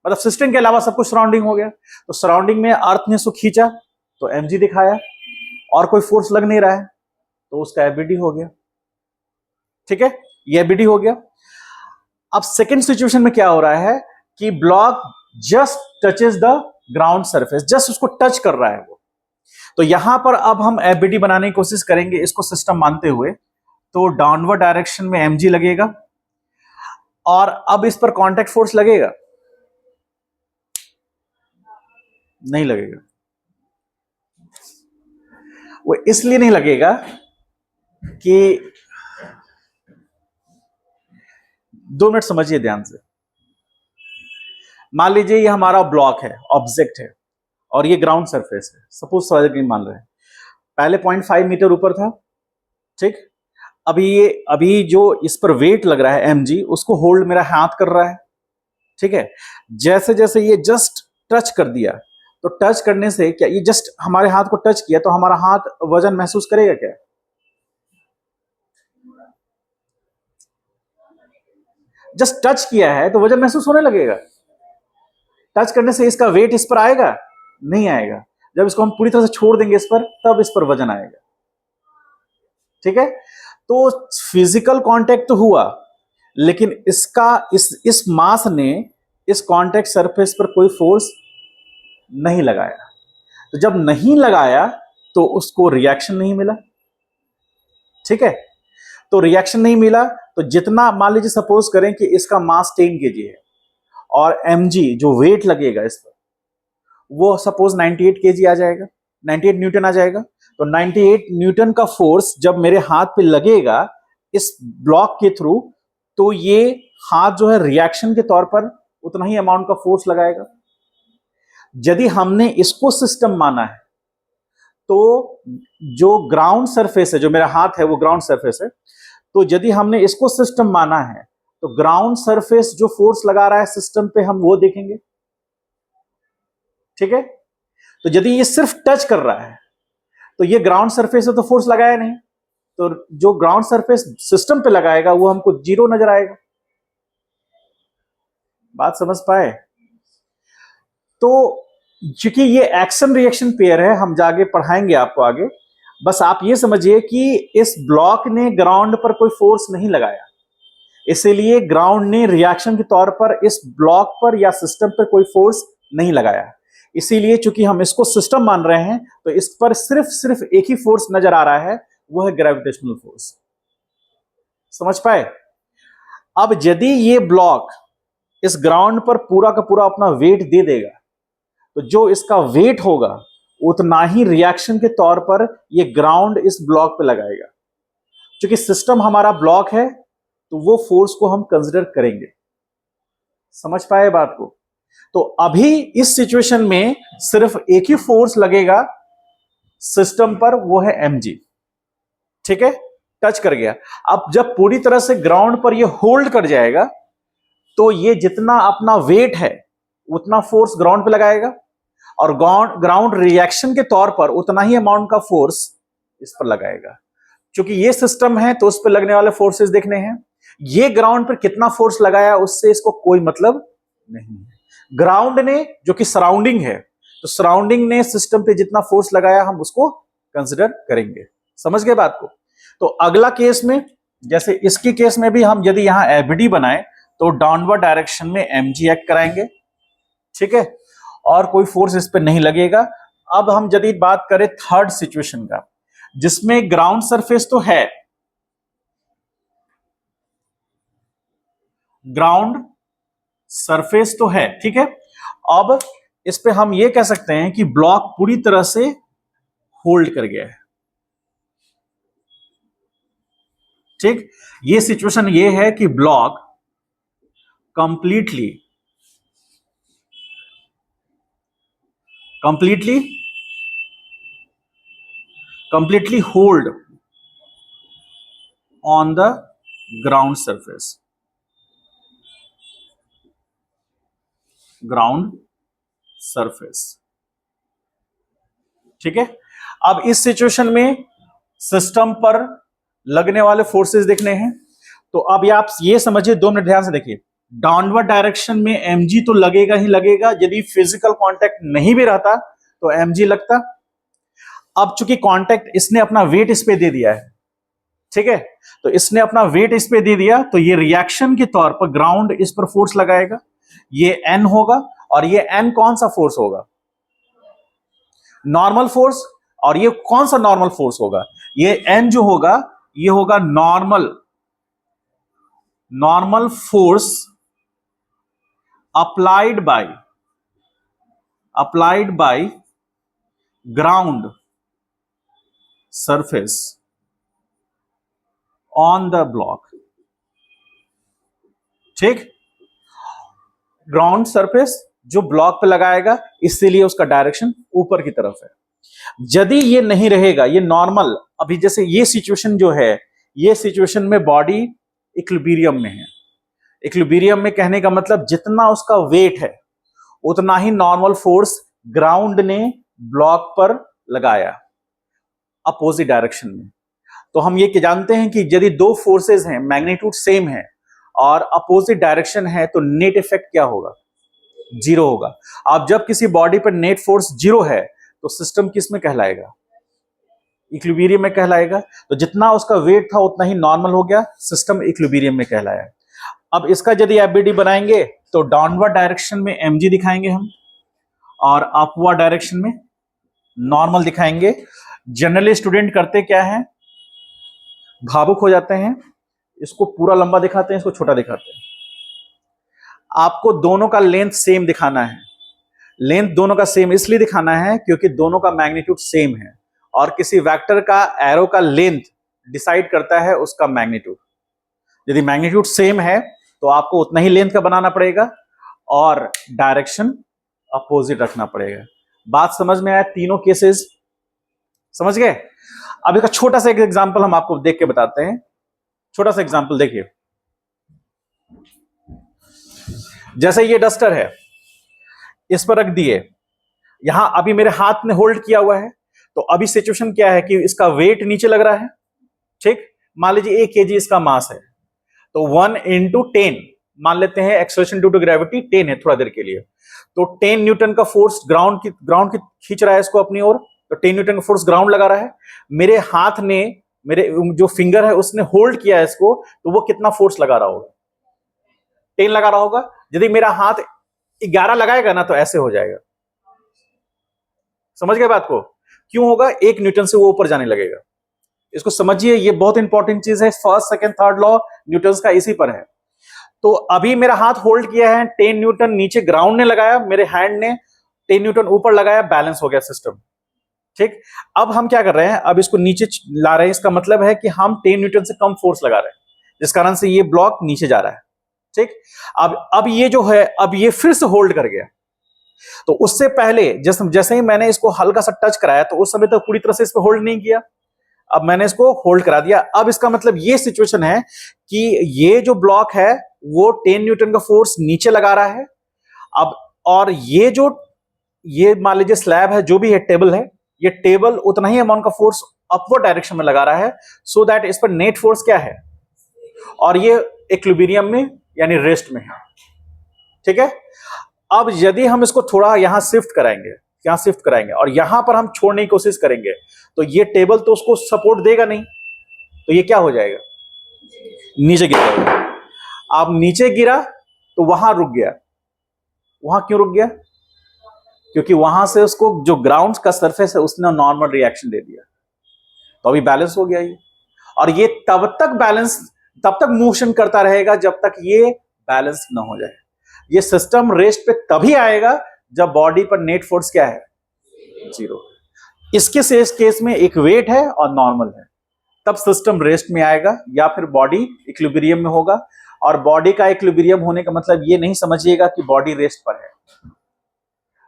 मतलब सिस्टम के अलावा सब कुछ सराउंडिंग हो गया। तो सराउंडिंग में अर्थ ने सो खींचा तो mg दिखाया, और कोई फोर्स लग नहीं रहा है तो उसका एबीडी हो गया। ठीक है, ये एबीडी हो गया। अब सेकेंड सिचुएशन में क्या हो रहा है कि block just touches the ground surface, just उसको टच कर रहा है वो। तो यहां पर अब हम एफबीडी बनाने की कोशिश करेंगे इसको सिस्टम मानते हुए। तो डाउनवर्ड डायरेक्शन में mg लगेगा, और अब इस पर कांटेक्ट फोर्स लगेगा? नहीं लगेगा। वो इसलिए नहीं लगेगा कि 2 मिनट समझिए ध्यान से। मान लीजिए ये हमारा ब्लॉक है, ऑब्जेक्ट है, और ये ग्राउंड सरफेस है। सपोज मान रहे हैं पहले 0.5 मीटर ऊपर था, ठीक। अभी जो इस पर वेट लग रहा है mg, उसको होल्ड मेरा हाथ कर रहा है, ठीक है। जैसे जैसे ये जस्ट टच कर दिया, तो टच करने से क्या ये जस्ट हमारे हाथ को टच किया तो हमारा हाथ वजन महसूस करेगा क्या? जस्ट टच किया है तो वजन महसूस होने लगेगा। टच करने से इसका वेट इस पर आएगा? नहीं आएगा। जब इसको हम पूरी तरह से छोड़ देंगे इस पर, तब इस पर वजन आएगा। ठीक है, तो फिजिकल कांटेक्ट तो हुआ, लेकिन इस मास ने इस कांटेक्ट सरफेस पर कोई फोर्स नहीं लगाया। तो जब नहीं लगाया तो उसको रिएक्शन नहीं मिला। ठीक है, तो रिएक्शन नहीं मिला तो जितना, मान लीजिए सपोज करें कि इसका मास 10 kg है और mg जो वेट लगेगा इस पर वो सपोज 98 kg आ जाएगा, 98 न्यूटन आ जाएगा। तो 98 न्यूटन का फोर्स जब मेरे हाथ पे लगेगा इस ब्लॉक के थ्रू, तो ये हाथ जो है रिएक्शन के तौर पर उतना ही अमाउंट का फोर्स लगाएगा। यदि हमने इसको सिस्टम माना है तो जो ग्राउंड सरफेस है, जो मेरा हाथ है वो ग्राउंड सरफेस है, तो यदि हमने इसको सिस्टम माना है तो ग्राउंड सरफेस जो फोर्स लगा रहा है सिस्टम पे हम वो देखेंगे। ठीक है, तो यदि ये सिर्फ टच कर रहा है तो ये ग्राउंड सरफेस है तो फोर्स लगाया नहीं, तो जो ग्राउंड सरफेस सिस्टम पे लगाएगा वो हमको 0 नजर आएगा। बात समझ पाए? तो चूंकि ये एक्शन रिएक्शन पेयर है, हम जाके पढ़ाएंगे आपको आगे। बस आप ये समझिए कि इस ब्लॉक ने ग्राउंड पर कोई फोर्स नहीं लगाया, इसीलिए ग्राउंड ने रिएक्शन के तौर पर इस ब्लॉक पर या सिस्टम पर कोई फोर्स नहीं लगाया। इसीलिए चूंकि हम इसको सिस्टम मान रहे हैं तो इस पर सिर्फ एक ही फोर्स नजर आ रहा है, वो है ग्रेविटेशनल फोर्स। समझ पाए? अब यदि ये ब्लॉक इस ग्राउंड पर पूरा का पूरा अपना वेट दे देगा तो जो इसका वेट होगा उतना ही रिएक्शन के तौर पर ये ग्राउंड इस ब्लॉक पे लगाएगा। क्योंकि सिस्टम हमारा ब्लॉक है तो वो फोर्स को हम कंसीडर करेंगे। समझ पाए बात को? तो अभी इस सिचुएशन में सिर्फ एक ही फोर्स लगेगा सिस्टम पर, वो है mg। ठीक है, टच कर गया। अब जब पूरी तरह से ग्राउंड पर ये होल्ड कर जाएगा तो ये जितना अपना वेट है उतना फोर्स ग्राउंड पे लगाएगा और ग्राउंड रिएक्शन के तौर पर उतना ही अमाउंट का फोर्स इस पर लगाएगा। क्योंकि ये सिस्टम है तो उस पर लगने वाले फोर्सेस देखने हैं। ये ग्राउंड पर कितना फोर्स लगाया उससे इसको कोई मतलब नहीं है। ग्राउंड ने, जो कि सराउंडिंग है, तो सराउंडिंग ने सिस्टम पे जितना फोर्स लगाया हम उसको कंसिडर करेंगे। समझ गए बात को? तो अगला केस में, जैसे इसके केस में भी हम यदि यहां एबीडी बनाए तो डाउनवर्ड डायरेक्शन में mg एक्ट कराएंगे। ठीक है, और कोई फोर्स इस पे नहीं लगेगा। अब हम यदि बात करें थर्ड सिचुएशन का, जिसमें ग्राउंड सरफेस तो है, ग्राउंड सरफेस तो है, ठीक है। अब इस पे हम ये कह सकते हैं कि ब्लॉक पूरी तरह से होल्ड कर गया है। ठीक, ये सिचुएशन ये है कि block completely hold on the ground surface, ठीक है। अब इस सिचुएशन में सिस्टम पर लगने वाले फोर्सेस देखने हैं। तो अब आप ये समझिए, 2 मिनट ध्यान से देखिए। डाउनवर्ड डायरेक्शन में mg तो लगेगा ही लगेगा, यदि फिजिकल कांटेक्ट नहीं भी रहता तो mg लगता। अब चूंकि कांटेक्ट, इसने अपना वेट इस पे दे दिया है, ठीक है, तो इसने अपना वेट इस पे दे दिया तो ये रिएक्शन के तौर पर ग्राउंड इस पर फोर्स लगाएगा, ये n होगा। और ये n कौन सा फोर्स होगा? Normal force. और ये कौन सा नॉर्मल फोर्स होगा? ये n जो होगा ये होगा normal force applied by ground surface on the block. ठीक, ग्राउंड सरफेस जो ब्लॉक पे लगाएगा, इसीलिए उसका डायरेक्शन ऊपर की तरफ है। यदि ये नहीं रहेगा, ये नॉर्मल, अभी जैसे ये सिचुएशन जो है, ये सिचुएशन में बॉडी इक्विलिब्रियम में है। इक्विलिब्रियम में कहने का मतलब जितना उसका वेट है उतना ही नॉर्मल फोर्स ग्राउंड ने ब्लॉक पर लगाया अपोजिट डायरेक्शन में। तो हम ये जानते हैं कि यदि 2 फोर्सेस हैं, मैग्नीट्यूड सेम है और अपोजिट डायरेक्शन है, तो नेट इफेक्ट क्या होगा? 0 होगा। अब जब किसी बॉडी पर नेट फोर्स 0 है तो सिस्टम किस में कहलाएगा? इक्विलिब्रियम में कहलाएगा। तो जितना उसका वेट था उतना ही नॉर्मल हो गया, सिस्टम इक्विलिब्रियम में कहलाया। अब इसका यदि एबीडी बनाएंगे तो डाउनवर्ड डायरेक्शन में mg दिखाएंगे हम और अपवर्ड डायरेक्शन में नॉर्मल दिखाएंगे। जनरली स्टूडेंट करते क्या है, भावुक हो जाते हैं, इसको पूरा लंबा दिखाते हैं, इसको छोटा दिखाते हैं। आपको दोनों का लेंथ सेम दिखाना है। लेंथ दोनों का सेम इसलिए दिखाना है क्योंकि दोनों का मैग्नीट्यूड सेम है और किसी वेक्टर का एरो का लेंथ डिसाइड करता है उसका मैग्नीट्यूड। यदि मैग्नीट्यूड सेम है तो आपको उतना ही लेंथ का बनाना पड़ेगा और डायरेक्शन अपोजिट रखना पड़ेगा। बात समझ में आया? तीनों केसेस समझ गए? अब एक छोटा सा एग्जांपल हम आपको देख के बताते हैं। छोटा सा एग्जांपल देखिए, जैसे ये डस्टर है, इस पर रख दिए, यहां अभी मेरे हाथ ने होल्ड किया हुआ है, तो अभी सिचुएशन क्या है कि इसका वेट नीचे लग रहा है। ठीक, मान लीजिए 1 kg इसका मास है, तो 1 × 10 मान लेते हैं, एक्सेलरेशन ड्यू टू ग्रेविटी 10 है थोड़ा देर के लिए, तो 10 न्यूटन का फोर्स ग्राउंड की खींच रहा है इसको अपनी ओर, तो 10 न्यूटन का फोर्स ग्राउंड लगा रहा है। मेरे हाथ ने, मेरे जो फिंगर है उसने होल्ड किया है इसको, तो वो कितना फोर्स लगा रहा होगा? 10 लगा रहा होगा, यदि मेरा हाथ 11 लगाएगा ना तो ऐसे हो जाएगा। समझ गए बात को? क्यों होगा? 1 न्यूटन से वो ऊपर जाने लगेगा। इसको समझिए, ये बहुत इंपॉर्टेंट चीज है। First second third law Newton का इसी पर है। तो अभी मेरा हाथ होल्ड किया है, 10 न्यूटन नीचे ग्राउंड ने लगाया, मेरे हैंड ने 10 न्यूटन ऊपर लगाया, बैलेंस हो गया सिस्टम। ठीक, अब हम क्या कर रहे हैं, अब इसको नीचे ला रहे हैं। इसका मतलब है कि हम 10 न्यूटन से कम फोर्स लगा रहे हैं, जिस कारण से ये ब्लॉक नीचे जा रहा है। ठीक, अब ये जो है, अब ये फिर से होल्ड कर गया। तो उससे पहले जैसे ही मैंने इसको हल्का सा टच कराया, तो उस समय तक पूरी तरह से इस पर होल्ड नहीं किया। अब मैंने इसको होल्ड करा दिया। अब इसका मतलब ये सिचुएशन है कि ये जो ब्लॉक है वो 10 न्यूटन का फोर्स नीचे लगा रहा है। अब और ये मान लीजिए स्लैब है, जो भी है, टेबल है, ये टेबल उतना ही अमाउंट का फोर्स अपवर्ड डायरेक्शन में लगा रहा है, सो दैट इस पर नेट फोर्स क्या है, और ये इक्विलिब्रियम में यानी रेस्ट में है। ठीक है, अब यदि हम इसको थोड़ा यहां शिफ्ट कराएंगे और यहां पर हम छोड़ने की कोशिश करेंगे, तो ये टेबल तो उसको सपोर्ट देगा नहीं, तो ये क्या हो जाएगा, नीचे गिर जाएगा। अब नीचे गिरा तो वहां रुक गया। वहां क्यों रुक गया? क्योंकि वहां से उसको जो ग्राउंड का सरफेस है उसने नॉर्मल रिएक्शन दे दिया, तो अभी बैलेंस हो गया ये। और ये तब तक मोशन करता रहेगा जब तक ये बैलेंस ना हो जाए। ये सिस्टम रेस्ट पे तभी आएगा जब बॉडी पर नेट फोर्स क्या है, 0। इसके केस में एक वेट है और नॉर्मल है, तब सिस्टम रेस्ट में आएगा, या फिर बॉडी इक्विलिब्रियम में होगा। और बॉडी का इक्विलिब्रियम होने का मतलब ये नहीं समझिएगा कि बॉडी रेस्ट पर है।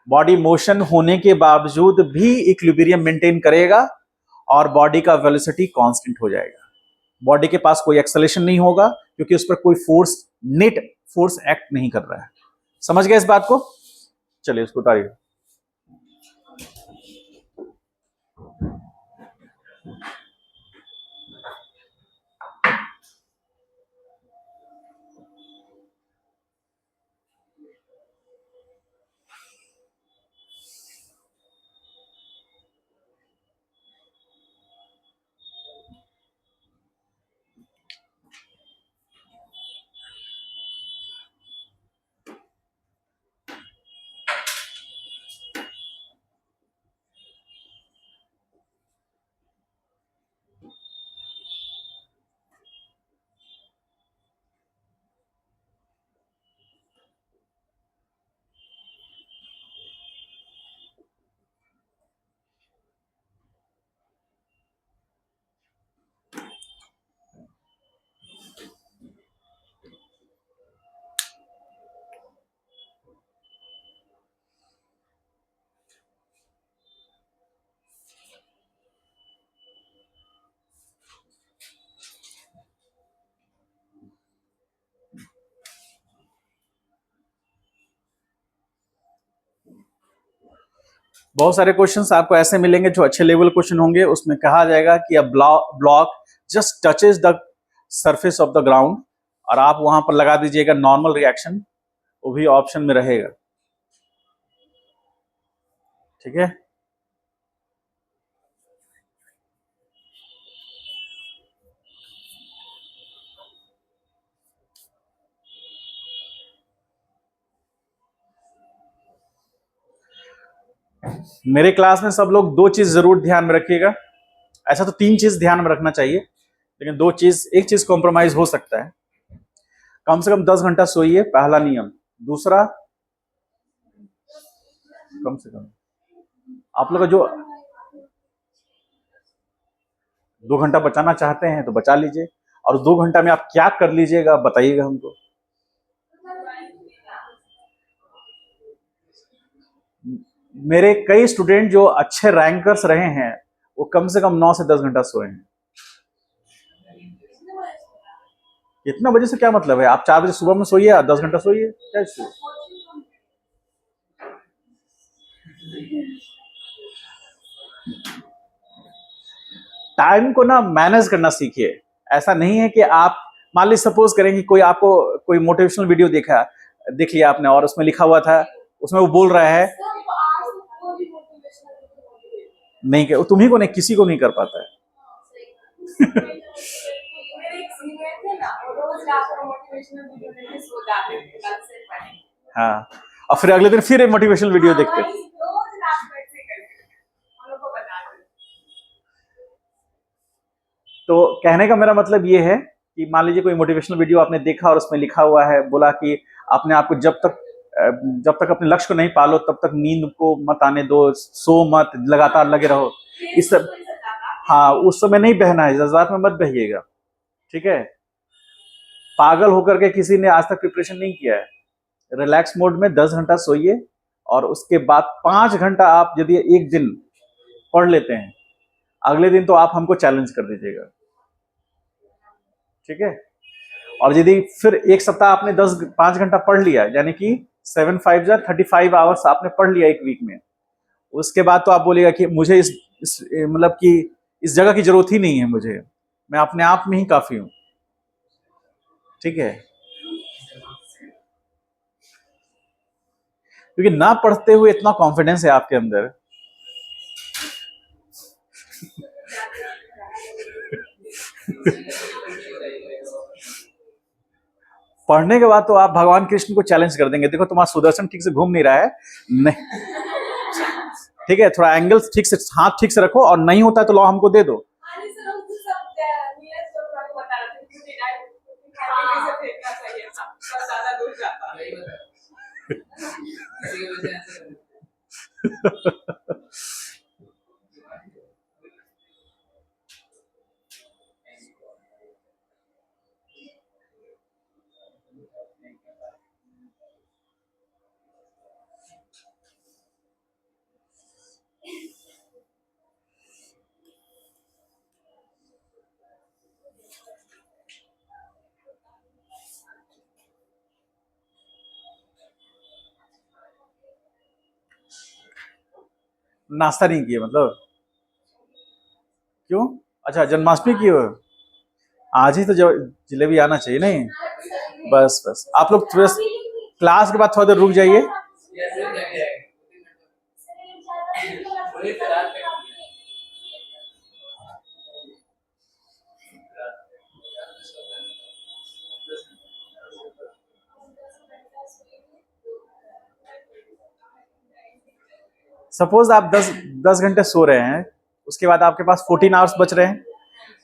बॉडी मोशन होने के बावजूद भी इक्विलिब्रियम मेंटेन करेगा और बॉडी का वेलोसिटी कांस्टेंट हो जाएगा। बॉडी के पास कोई एक्सेलरेशन नहीं होगा, क्योंकि उस पर कोई नेट फोर्स एक्ट नहीं कर रहा है। समझ गए इस बात को? चलिए इसको उतारिए। बहुत सारे क्वेश्चंस आपको ऐसे मिलेंगे जो अच्छे लेवल क्वेश्चन होंगे। उसमें कहा जाएगा कि a block just touches the surface of the ground, और आप वहां पर लगा दीजिएगा नॉर्मल रिएक्शन, वो भी ऑप्शन में रहेगा। ठीक है, मेरे क्लास में सब लोग 2 चीज जरूर ध्यान में रखिएगा। ऐसा तो 3 चीज ध्यान में रखना चाहिए, लेकिन 2 चीज, एक चीज कॉम्प्रोमाइज हो सकता है। कम से कम 10 घंटा सोइए, पहला नियम। दूसरा, कम से कम आप लोग जो 2 घंटा बचाना चाहते हैं तो बचा लीजिए, और 2 घंटा में आप क्या कर लीजिएगा बताइएगा हमको। मेरे कई स्टूडेंट जो अच्छे रैंकर्स रहे हैं, वो कम से कम 9 से 10 घंटा सोए हैं। इतना बजे से क्या मतलब है? आप 4 बजे सुबह में सोइए या 10 घंटा सोइए, क्या इशू? टाइम को ना मैनेज करना सीखिए। ऐसा नहीं है कि आप मान लीजिए सपोज करें कि कोई आपको कोई मोटिवेशनल वीडियो देख लिया आपने, और उसमें लिखा हुआ था, उसमें वो बोल रहा है नहीं, तुम्ही को नहीं, किसी को नहीं कर पाता है। हाँ, और फिर अगले दिन फिर मोटिवेशनल वीडियो देखते। तो कहने का मेरा मतलब ये है कि मान लीजिए कोई मोटिवेशनल वीडियो आपने देखा और उसमें लिखा हुआ है, बोला कि अपने आप को जब तक अपने लक्ष्य को नहीं पालो तब तक नींद को मत आने दो, सो मत, लगातार लगे रहो, इस सब। हाँ, उस समय नहीं बहना है, जज्बात में मत बहिएगा, ठीक है। पागल होकर के किसी ने आज तक प्रिपरेशन नहीं किया है। रिलैक्स मोड में 10 घंटा सोइए और उसके बाद 5 घंटा आप यदि एक दिन पढ़ लेते हैं, अगले दिन तो आप हमको चैलेंज कर दीजिएगा, ठीक है। और यदि फिर एक सप्ताह आपने 5 घंटा पढ़ लिया, यानी कि 7 5 जा 35 आवर्स आपने पढ़ लिया एक वीक में, उसके बाद तो आप बोलिएगा कि मुझे इस मतलब कि इस जगह की जरूरत ही नहीं है, मुझे, मैं अपने आप में ही काफी हूं, ठीक है। क्योंकि ना पढ़ते हुए इतना कॉन्फिडेंस है आपके अंदर। पढ़ने के बाद तो आप भगवान कृष्ण को चैलेंज कर देंगे, देखो तुम्हारा सुदर्शन ठीक से घूम नहीं रहा है, नहीं, ठीक है, थोड़ा एंगल ठीक से, हाथ ठीक से रखो, और नहीं होता है तो लो हमको दे दो। नाश्ता नहीं किया मतलब? क्यों? अच्छा, जन्माष्टमी की हो? आज ही तो जलेबी आना चाहिए। नहीं, बस बस आप लोग थोड़ा क्लास के बाद थोड़ा देर रुक जाइए। सपोज आप 10 घंटे सो रहे हैं, उसके बाद आपके पास 14 आवर्स बच रहे हैं।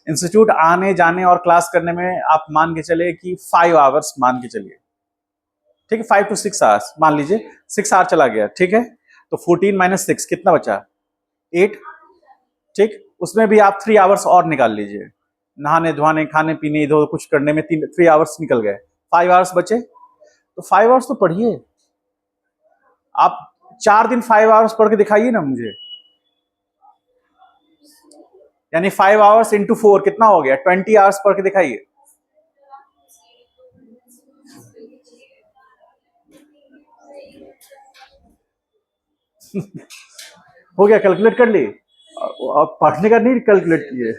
इंस्टीट्यूट आने जाने और क्लास करने में आप मान के चले कि 5 आवर्स मान के चलिए, ठीक है, 5 to 6 आवर्स मान लीजिए, 6 आवर चला गया, ठीक है। तो 14 - 6 कितना बचा? 8, ठीक। उसमें भी आप 3 आवर्स और निकाल लीजिए, नहाने धोने, खाने पीने, इधर कुछ करने में 3 आवर्स निकल गए, 5 आवर्स बचे। तो 5 आवर्स तो पढ़िए आप, 4 दिन 5 आवर्स पढ़ के दिखाइए ना मुझे, यानी 5 आवर्स इंटू 4 कितना हो गया? 20 आवर्स पढ़ के दिखाइए। हो गया? कैलकुलेट कर ली? अब पढ़ने का नहीं कैलकुलेट किए।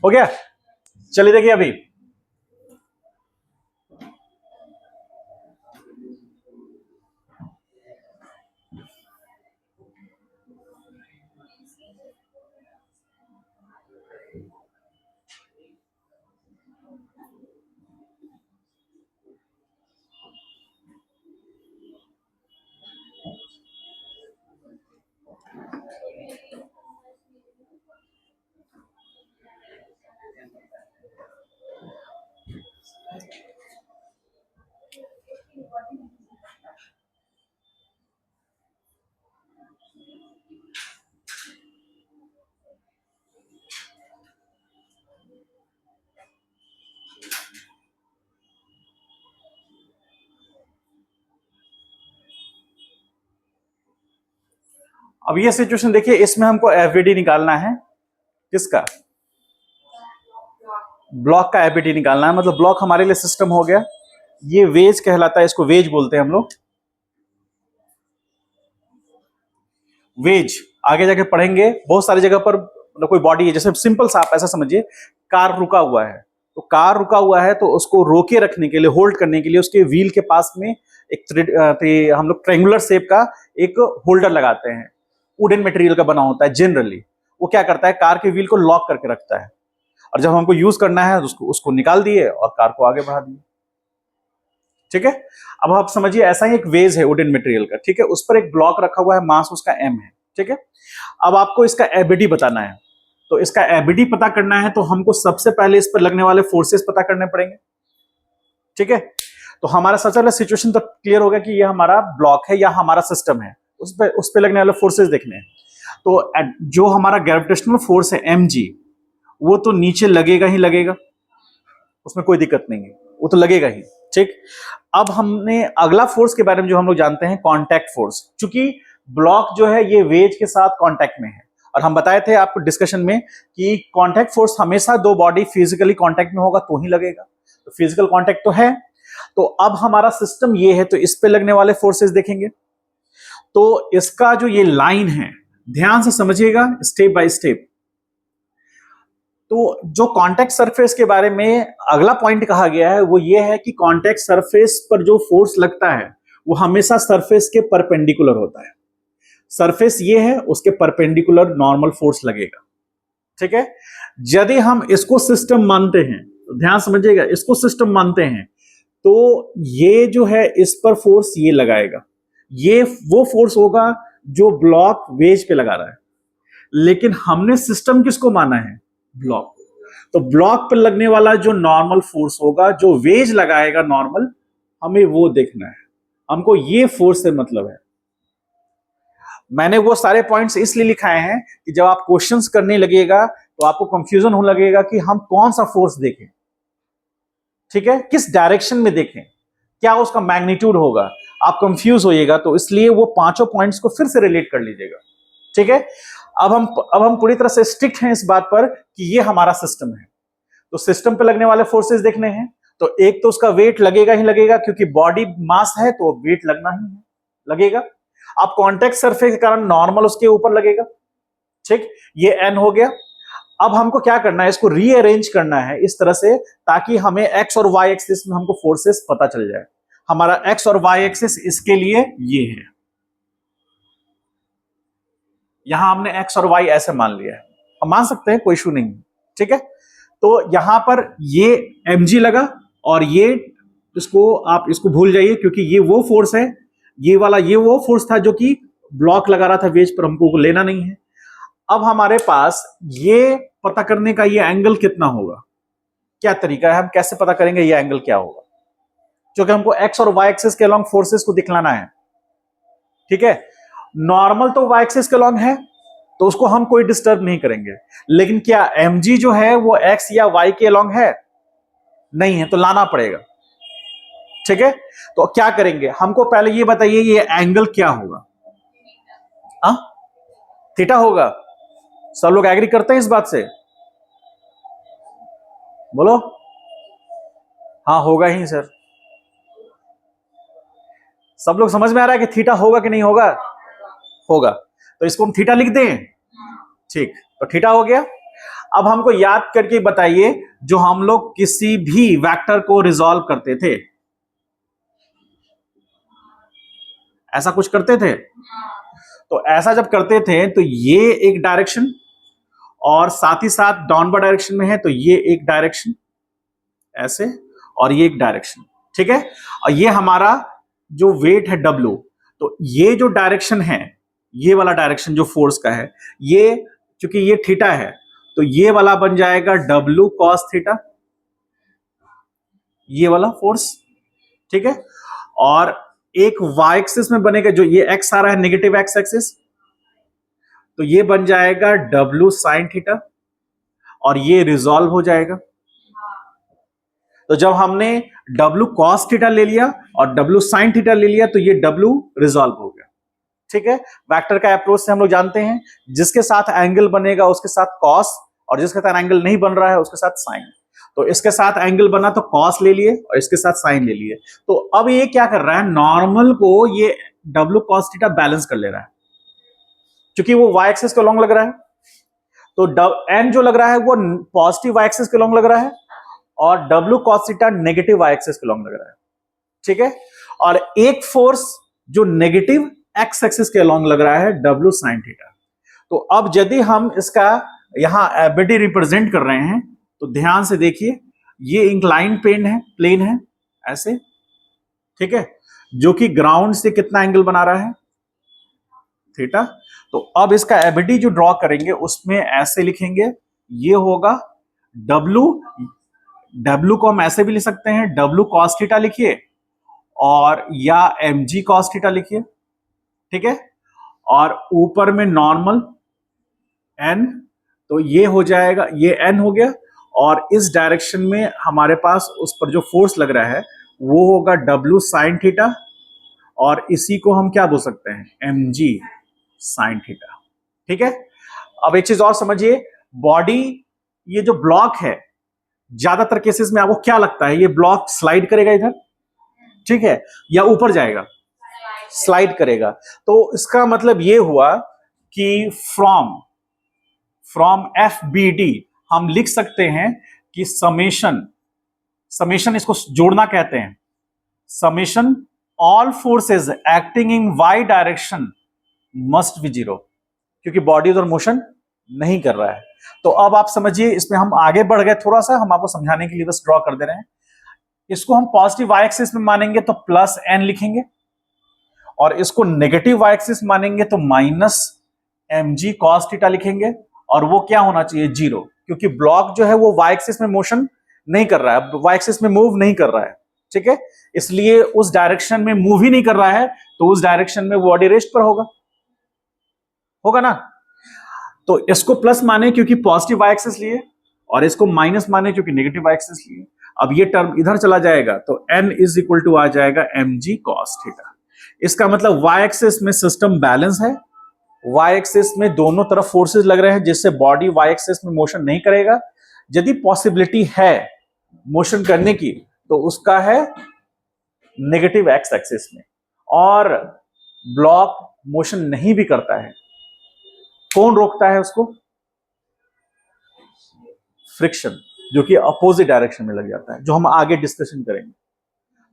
हो गया? चलिए देखिए अभी अब ये सिचुएशन देखिए, इसमें हमको एफबीडी निकालना है। किसका? ब्लॉक का एफबीडी निकालना है। मतलब ब्लॉक हमारे लिए सिस्टम हो गया, ये वेज कहलाता है, इसको वेज बोलते हैं हम लोग। वेज आगे जाके पढ़ेंगे बहुत सारी जगह पर। मतलब कोई बॉडी है, जैसे सिंपल सा आप ऐसा समझिए, कार रुका हुआ है, तो कार रुका हुआ है तो उसको रोके रखने के लिए, होल्ड करने के लिए, उसके व्हील के पास में एक हम लोग ट्रायंगुलर शेप का एक होल्डर लगाते हैं। वुडन मटेरियल का बना होता है जनरली, वो क्या करता है कार के व्हील को लॉक करके रखता है, और जब हमको यूज करना है उसको उसको निकाल दिए और कार को आगे बढ़ा दिए। ठीक है, अब आप समझिए ऐसा ही एक वेज है वुडन मटेरियल का, ठीक है, उस पर एक ब्लॉक रखा हुआ है, मास उसका m है। ठीक है, अब आपको इसका एबिडी बताना है, तो इसका एबिडी पता करना है तो हमको सबसे पहले इस पर लगने वाले फोर्सेस पता करने पड़ेंगे। ठीक है, तो हमारा सबसे पहले सिचुएशन तो क्लियर हो गया कि ये हमारा ब्लॉक है या हमारा सिस्टम है, उस पे लगने वाले फोर्सेस देखने हैं। तो जो हमारा ग्रेविटेशनल फोर्स है mg, वो तो नीचे लगेगा ही लगेगा, उसमें कोई दिक्कत नहीं है, वो तो लगेगा ही। ठीक, अब हमने अगला फोर्स के बारे में जो हम लोग जानते हैं कांटेक्ट फोर्स, क्योंकि ब्लॉक जो है ये वेज के साथ कांटेक्ट में है, और हम बताए थे आपको डिस्कशन में कि कांटेक्ट फोर्स हमेशा दो बॉडी फिजिकली कांटेक्ट में होगा तो ही लगेगा, तो फिजिकल कांटेक्ट तो है। तो अब हमारा सिस्टम ये है, तो इस पे लगने वाले फोर्सेस देखेंगे। तो इसका जो ये लाइन है, ध्यान से समझिएगा स्टेप बाय स्टेप। तो जो कांटेक्ट सरफेस के बारे में अगला पॉइंट कहा गया है वो ये है कि कांटेक्ट सरफेस पर जो फोर्स लगता है वो हमेशा सरफेस के परपेंडिकुलर होता है। सरफेस ये है, उसके परपेंडिकुलर नॉर्मल फोर्स लगेगा। ठीक है, यदि हम इसको सिस्टम मानते हैं, तो ध्यान समझिएगा, इसको सिस्टम मानते हैं तो ये जो है इस पर फोर्स ये लगाएगा, ये वो फोर्स होगा जो ब्लॉक वेज पे लगा रहा है। लेकिन हमने सिस्टम किसको माना है? ब्लॉक। तो ब्लॉक पर लगने वाला जो नॉर्मल फोर्स होगा, जो वेज लगाएगा नॉर्मल, हमें वो देखना है, हमको ये फोर्स से मतलब है। मैंने वो सारे पॉइंट्स इसलिए लिखाए हैं कि जब आप क्वेश्चंस करने लगेगा तो आपको कंफ्यूजन होने लगेगा कि हम कौन सा फोर्स देखें, ठीक है, किस डायरेक्शन में देखें, क्या उसका मैग्नीट्यूड होगा, आप कंफ्यूज होइएगा। तो इसलिए वो पांचों पॉइंट्स को फिर से रिलेट कर लीजिएगा। ठीक है, अब हम पूरी तरह से स्ट्रिक्ट हैं इस बात पर कि ये हमारा सिस्टम है, तो सिस्टम पे लगने वाले फोर्सेस देखने हैं। तो एक तो उसका वेट लगेगा ही लगेगा, क्योंकि बॉडी मास है तो वेट लगना ही है, लगेगा। अब कॉन्टेक्ट सरफेस के कारण नॉर्मल उसके ऊपर लगेगा। ठीक, ये एन हो गया। अब हमको क्या करना है, इसको रीअरेंज करना है इस तरह से ताकि हमें एक्स और वाई एक्सिस में हमको फोर्सेस पता चल जाए। हमारा एक्स और वाई एक्सिस इसके लिए ये है, यहां हमने एक्स और वाई ऐसे मान लिया है, हम मान सकते हैं, कोई इशू नहीं। ठीक है, तो यहां पर ये mg लगा और ये, इसको आप इसको भूल जाइए क्योंकि ये वो फोर्स है, ये वाला ये वो फोर्स था जो कि ब्लॉक लगा रहा था वेज पर, हमको लेना नहीं है। अब हमारे पास ये पता करने का ये एंगल कितना होगा, क्या तरीका है, हम कैसे पता करेंगे ये एंगल क्या होगा, क्योंकि हमको एक्स और वाई एक्सिस के अलोंग फोर्सेस को दिखलाना है। ठीक है, नॉर्मल तो वाई एक्सिस के अलोंग है तो उसको हम कोई डिस्टर्ब नहीं करेंगे, लेकिन क्या mg जो है वो x या y के अलोंग है? नहीं है, तो लाना पड़ेगा। ठीक है, तो क्या करेंगे, हमको पहले ये बताइए ये एंगल क्या होगा? हाँ, थीटा होगा। सब लोग एग्री करते हैं इस बात से? बोलो। हाँ, होगा ही सर। सब लोग समझ में आ रहा है कि थीटा होगा कि नहीं होगा? होगा, तो इसको हम थीटा लिख दें। ठीक, तो थीटा हो गया। अब हमको याद करके बताइए, जो हम लोग किसी भी वेक्टर को रिजॉल्व करते थे, ऐसा कुछ करते थे, तो ऐसा जब करते थे तो ये एक डायरेक्शन और साथ ही साथ डाउनवर्ड डायरेक्शन में है, तो ये एक डायरेक्शन ऐसे और ये एक डायरेक्शन। ठीक है, और ये हमारा जो वेट है W, तो ये जो डायरेक्शन है, ये वाला डायरेक्शन जो फोर्स का है, ये क्योंकि ये थीटा है तो ये वाला बन जाएगा W cos थीटा, ये वाला फोर्स। ठीक है, और एक y एक्सिस में बनेगा, जो ये x आ रहा है नेगेटिव x एक्सिस, तो ये बन जाएगा W sin थीटा और ये रिजॉल्व हो जाएगा। तो जब हमने W cos थीटा ले लिया और W sin थीटा ले लिया तो ये W रिजॉल्व हो गया। ठीक है, वेक्टर का अप्रोच से हम लोग जानते हैं जिसके साथ एंगल बनेगा उसके साथ cos, और जिसके साथ एंगल नहीं बन रहा है उसके साथ sin। तो इसके साथ एंगल बना तो cos ले लिए और इसके साथ sin ले लिए। तो अब ये क्या कर रहा है, नॉर्मल को ये W cos थीटा बैलेंस कर ले रहा है, क्योंकि वो y एक्सिस के अलोंग लग रहा है। तो n जो लग रहा है वो पॉजिटिव y एक्सिस के अलोंग लग रहा है और W cos theta negative y axis के अलोंग लग रहा है। ठीक है, और एक फोर्स जो नेगेटिव एक्स एक्सिस के अलॉन्ग लग रहा है W sin थीटा। तो अब यदि हम इसका यहां एबिडी रिप्रेजेंट कर रहे हैं तो ध्यान से देखिए, ये इंक्लाइन प्लेन है ऐसे, ठीक है, जो कि ग्राउंड से कितना एंगल बना रहा है, थीटा। तो अब इसका एबिडी जो ड्रॉ करेंगे उसमें ऐसे लिखेंगे, ये होगा W को हम ऐसे भी लिख सकते हैं, W cos थीटा लिखिए और या mg cos थीटा लिखिए, ठीक है, और ऊपर में नॉर्मल n, तो ये हो जाएगा, ये n हो गया, और इस डायरेक्शन में हमारे पास उस पर जो फोर्स लग रहा है वो होगा W sin थीटा, और इसी को हम क्या बोल सकते हैं, mg sin थीटा, ठीक है। अब एक चीज और समझिए, बॉडी, ये जो ब्लॉक है, ज्यादातर केसेस में आपको क्या लगता है, ये ब्लॉक स्लाइड करेगा इधर, ठीक है, या ऊपर जाएगा, स्लाइड करेगा। तो इसका मतलब ये हुआ कि फ्रॉम FBD हम लिख सकते हैं कि समेशन इसको जोड़ना कहते हैं, summation all forces acting in y direction must be zero, क्योंकि बॉडी उधर मोशन नहीं कर रहा है। तो अब आप समझिए, इसमें हम आगे बढ़ गए थोड़ा सा, हम आपको समझाने के लिए बस ड्रॉ कर दे रहे हैं। इसको हम पॉजिटिव वाई एक्सिस में मानेंगे तो प्लस n लिखेंगे, और इसको नेगेटिव वाई एक्सिस मानेंगे तो माइनस mg cos थीटा लिखेंगे, और वो क्या होना चाहिए, जीरो, क्योंकि ब्लॉक जो है वो वाई एक्सिस में मोशन नहीं कर रहा है, वाई एक्सिस में मूव नहीं कर रहा है, ठीक है, इसलिए उस डायरेक्शन में मूव ही नहीं कर रहा है, तो उस डायरेक्शन में बॉडी रेस्ट पर होगा ना। तो इसको प्लस माने क्योंकि पॉजिटिव वाई एक्सिस लिए, और इसको माइनस माने क्योंकि नेगेटिव वाई एक्सिस लिए। अब ये टर्म इधर चला जाएगा तो n इज इक्वल टू आ जाएगा mg cos थीटा। इसका मतलब वाई एक्सिस में सिस्टम बैलेंस है, वाई एक्सिस में दोनों तरफ फोर्सेस लग रहे हैं, जिससे बॉडी वाई एक्सिस में मोशन नहीं करेगा। यदि पॉसिबिलिटी है मोशन करने की तो उसका है नेगेटिव एक्स एक्सिस में, और ब्लॉक मोशन नहीं भी करता है, कौन रोकता है उसको, फ्रिक्शन, जो कि अपोजिट डायरेक्शन में लग जाता है, जो हम आगे डिस्कशन करेंगे।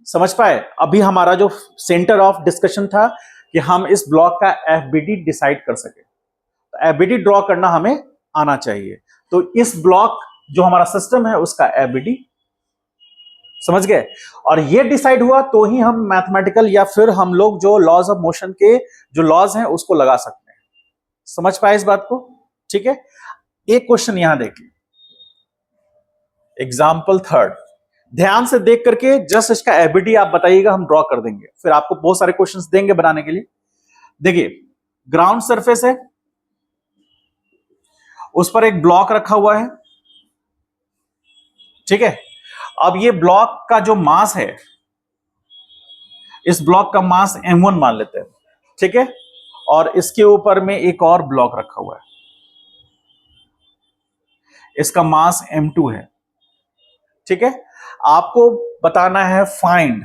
समझ पाए? अभी हमारा जो सेंटर ऑफ डिस्कशन था कि हम इस ब्लॉक का एफबीडी डिसाइड कर सके, तो एफबीडी ड्रॉ करना हमें आना चाहिए। तो इस ब्लॉक जो हमारा सिस्टम है उसका एफबीडी, समझ गए, और ये डिसाइड हुआ तो ही हम मैथमेटिकल या फिर हम लोग जो लॉज ऑफ मोशन के जो लॉज हैं उसको लगा सकते हैं। समझ पाए इस बात को? ठीक है, एक क्वेश्चन यहां देखिए, एग्जाम्पल थर्ड, ध्यान से देख करके जस्ट इसका एबिडी आप बताइएगा, हम ड्रॉ कर देंगे, फिर आपको बहुत सारे क्वेश्चंस देंगे बनाने के लिए। देखिए, ग्राउंड सरफेस है, उस पर एक ब्लॉक रखा हुआ है, ठीक है। अब ये ब्लॉक का जो मास है, इस ब्लॉक का मास m1 मान लेते हैं, ठीक है, और इसके ऊपर में एक और ब्लॉक रखा हुआ है, इसका मास m2 है, ठीक है। आपको बताना है find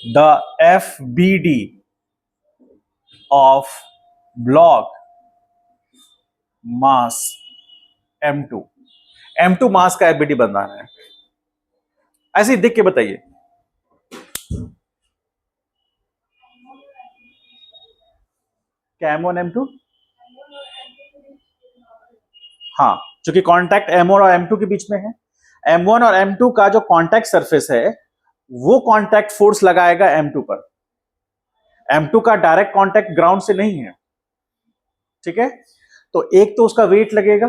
the FBD of block mass m2 मास का FBD बनाना है, ऐसे ही देख के बताइए। क्या m1 m2? हाँ, क्योंकि कांटेक्ट m1 और m2 के बीच में है, m1 और m2 का जो कांटेक्ट सरफेस है वो कांटेक्ट फोर्स लगाएगा m2 पर, m2 का डायरेक्ट कांटेक्ट ग्राउंड से नहीं है, ठीक है। तो एक तो उसका वेट लगेगा,